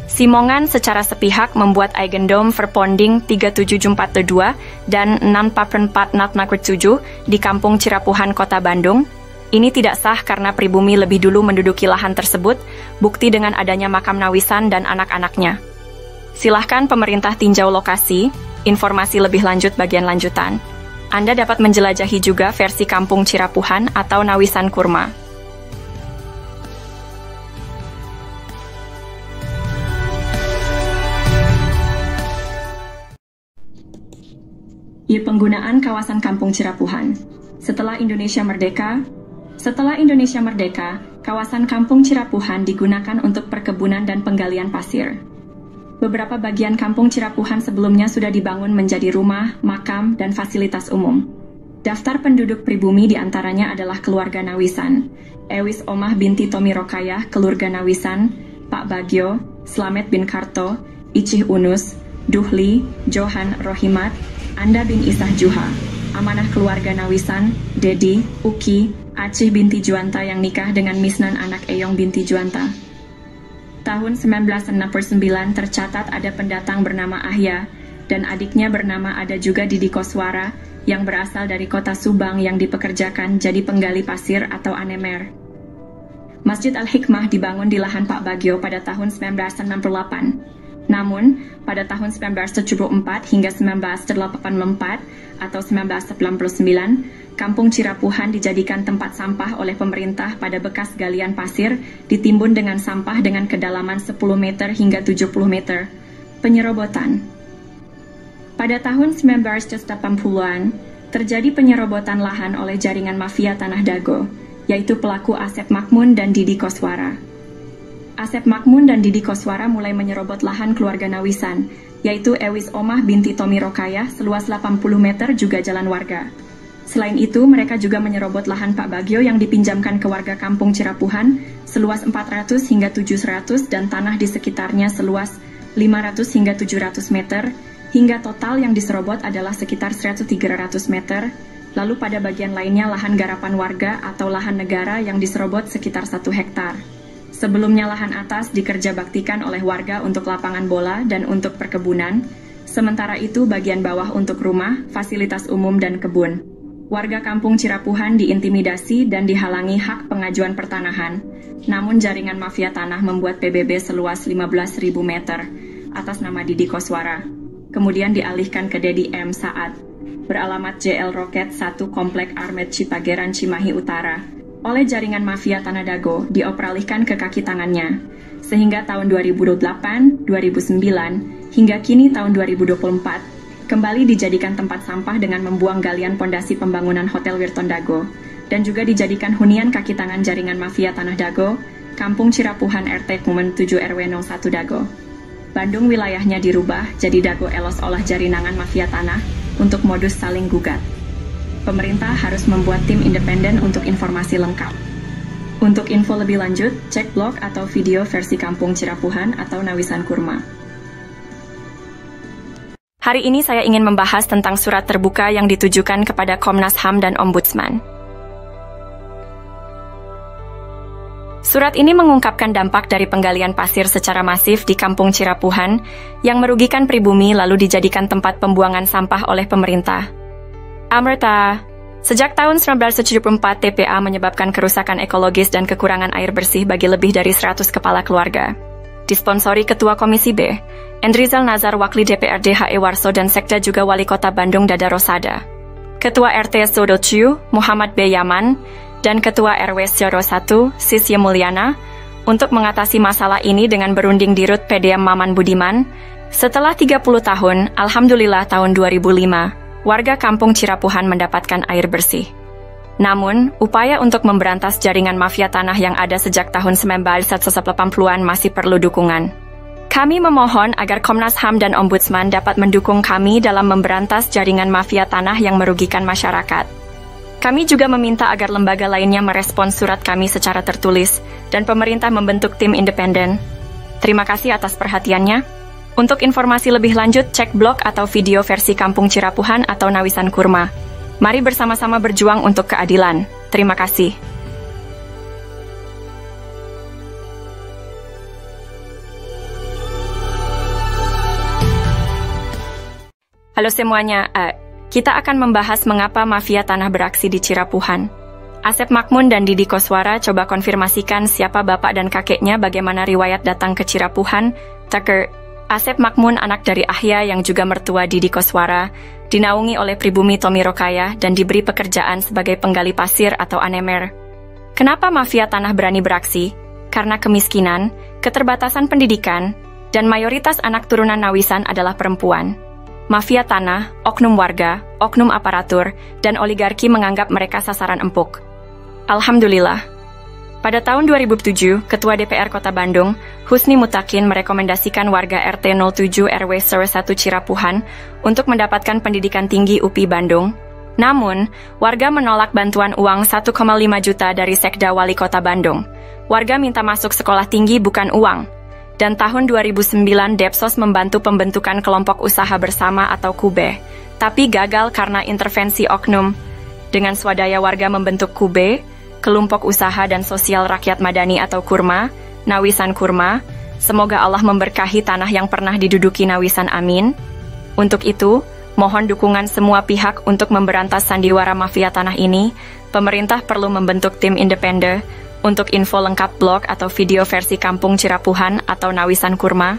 Simongan secara sepihak membuat Eigendom Verponding 37442 dan 644 di Kampung Cirapuhan, Kota Bandung, Ini tidak sah karena pribumi lebih dulu menduduki lahan tersebut, bukti dengan adanya makam Nawisan dan anak-anaknya. Silahkan pemerintah tinjau lokasi, informasi lebih lanjut bagian lanjutan. Anda dapat menjelajahi juga versi Kampung Cirapuhan atau Nawisan Kurma. Penggunaan kawasan Kampung Cirapuhan. Setelah Indonesia Merdeka, kawasan Kampung Cirapuhan digunakan untuk perkebunan dan penggalian pasir. Beberapa bagian Kampung Cirapuhan sebelumnya sudah dibangun menjadi rumah, makam, dan fasilitas umum. Daftar penduduk pribumi diantaranya adalah keluarga Nawisan, Ewis Omah binti Tomi Rokayah, keluarga Nawisan, Pak Bagio, Slamet bin Karto, Icih Unus, Duhli, Johan Rohimat, Anda bin Isah Juha, amanah keluarga Nawisan, Dedi, Uki, Acih binti Juanta yang nikah dengan Misnan anak Eyong binti Juanta. Tahun 1969 tercatat ada pendatang bernama Ahya, dan adiknya bernama ada juga Didi Koswara, yang berasal dari kota Subang yang dipekerjakan jadi penggali pasir atau anemer. Masjid Al-Hikmah dibangun di lahan Pak Bagio pada tahun 1968. Namun, pada tahun 1974 hingga 1984 atau 1999, Kampung Cirapuhan dijadikan tempat sampah oleh pemerintah pada bekas galian pasir ditimbun dengan sampah dengan kedalaman 10 meter hingga 70 meter. Penyerobotan. Pada tahun 1980-an, terjadi penyerobotan lahan oleh jaringan mafia Tanah Dago, yaitu pelaku Asep Makmun dan Didi Koswara. Asep Makmun dan Didi Koswara mulai menyerobot lahan keluarga Nawisan, yaitu Ewis Omah binti Tomi Rokayah seluas 80 meter juga jalan warga. Selain itu, mereka juga menyerobot lahan Pak Bagio yang dipinjamkan ke warga Kampung Cirapuhan seluas 400 hingga 700 dan tanah di sekitarnya seluas 500 hingga 700 meter, hingga total yang diserobot adalah sekitar 100-300 meter. Lalu pada bagian lainnya lahan garapan warga atau lahan negara yang diserobot sekitar 1 hektar. Sebelumnya lahan atas dikerjabaktikan oleh warga untuk lapangan bola dan untuk perkebunan, sementara itu bagian bawah untuk rumah, fasilitas umum dan kebun. Warga Kampung Cirapuhan diintimidasi dan dihalangi hak pengajuan pertanahan, namun jaringan mafia tanah membuat PBB seluas 15.000 meter atas nama Didi Koswara. Kemudian dialihkan ke Dedi M. Saad, beralamat JL Roket 1 Komplek Armet Cipageran Cimahi Utara, oleh jaringan mafia Tanah Dago dioperalihkan ke kaki tangannya, sehingga tahun 2008, 2009, hingga kini tahun 2024, kembali dijadikan tempat sampah dengan membuang galian pondasi pembangunan Hotel Wirton Dago, dan juga dijadikan hunian kaki tangan jaringan mafia Tanah Dago, Kampung Cirapuhan RT Kumen 7 RW 01 Dago. Bandung wilayahnya dirubah jadi Dago Elos olah jarinangan mafia tanah untuk modus saling gugat. Pemerintah harus membuat tim independen untuk informasi lengkap. Untuk info lebih lanjut, cek blog atau video versi Kampung Cirapuhan atau Nawisan Kurma. Hari ini saya ingin membahas tentang surat terbuka yang ditujukan kepada Komnas HAM dan Ombudsman. Surat ini mengungkapkan dampak dari penggalian pasir secara masif di Kampung Cirapuhan yang merugikan pribumi lalu dijadikan tempat pembuangan sampah oleh pemerintah. Amerta, sejak tahun 1974 TPA menyebabkan kerusakan ekologis dan kekurangan air bersih bagi lebih dari 100 kepala keluarga. Disponsori Ketua Komisi B, Endrizal Nazar Wakli DPRD HE Warso dan Sekda juga Wali Kota Bandung Dada Rosada. Ketua RT Sodociu, Muhammad B. Yaman, dan Ketua RW Syoro 1, Sisye Mulyana, untuk mengatasi masalah ini dengan berunding di Rut PDM Maman Budiman. Setelah 30 tahun, Alhamdulillah tahun 2005, warga Kampung Cirapuhan mendapatkan air bersih. Namun, upaya untuk memberantas jaringan mafia tanah yang ada sejak tahun 1980-an masih perlu dukungan. Kami memohon agar Komnas HAM dan Ombudsman dapat mendukung kami dalam memberantas jaringan mafia tanah yang merugikan masyarakat. Kami juga meminta agar lembaga lainnya merespons surat kami secara tertulis dan pemerintah membentuk tim independen. Terima kasih atas perhatiannya. Untuk informasi lebih lanjut, cek blog atau video versi Kampung Cirapuhan atau Nawisan Kurma. Mari bersama-sama berjuang untuk keadilan. Terima kasih. Halo semuanya, kita akan membahas mengapa mafia tanah beraksi di Cirapuhan. Asep Makmun dan Didi Koswara coba konfirmasikan siapa bapak dan kakeknya, bagaimana riwayat datang ke Cirapuhan. Tucker, Asep Makmun anak dari Ahya yang juga mertua Didi Koswara, dinaungi oleh pribumi Tommy Rokaya dan diberi pekerjaan sebagai penggali pasir atau anemer. Kenapa mafia tanah berani beraksi? Karena kemiskinan, keterbatasan pendidikan, dan mayoritas anak turunan Nawisan adalah perempuan. Mafia tanah, oknum warga, oknum aparatur, dan oligarki menganggap mereka sasaran empuk. Alhamdulillah. Pada tahun 2007, Ketua DPR Kota Bandung, Husni Mutakin merekomendasikan warga RT 07 RW 1 Cirapuhan untuk mendapatkan pendidikan tinggi UPI Bandung. Namun, warga menolak bantuan uang 1,5 juta dari Sekda Wali Kota Bandung. Warga minta masuk sekolah tinggi bukan uang. Dan tahun 2009 Depsos membantu pembentukan kelompok usaha bersama atau KUBE, tapi gagal karena intervensi oknum. Dengan swadaya warga membentuk KUBE, Kelompok Usaha dan Sosial Rakyat Madani atau KURMA, Nawisan Kurma. Semoga Allah memberkahi tanah yang pernah diduduki Nawisan, amin. Untuk itu, mohon dukungan semua pihak untuk memberantas sandiwara mafia tanah ini. Pemerintah perlu membentuk tim independen. Untuk info lengkap blog atau video versi Kampung Cirapuhan atau Nawisan Kurma,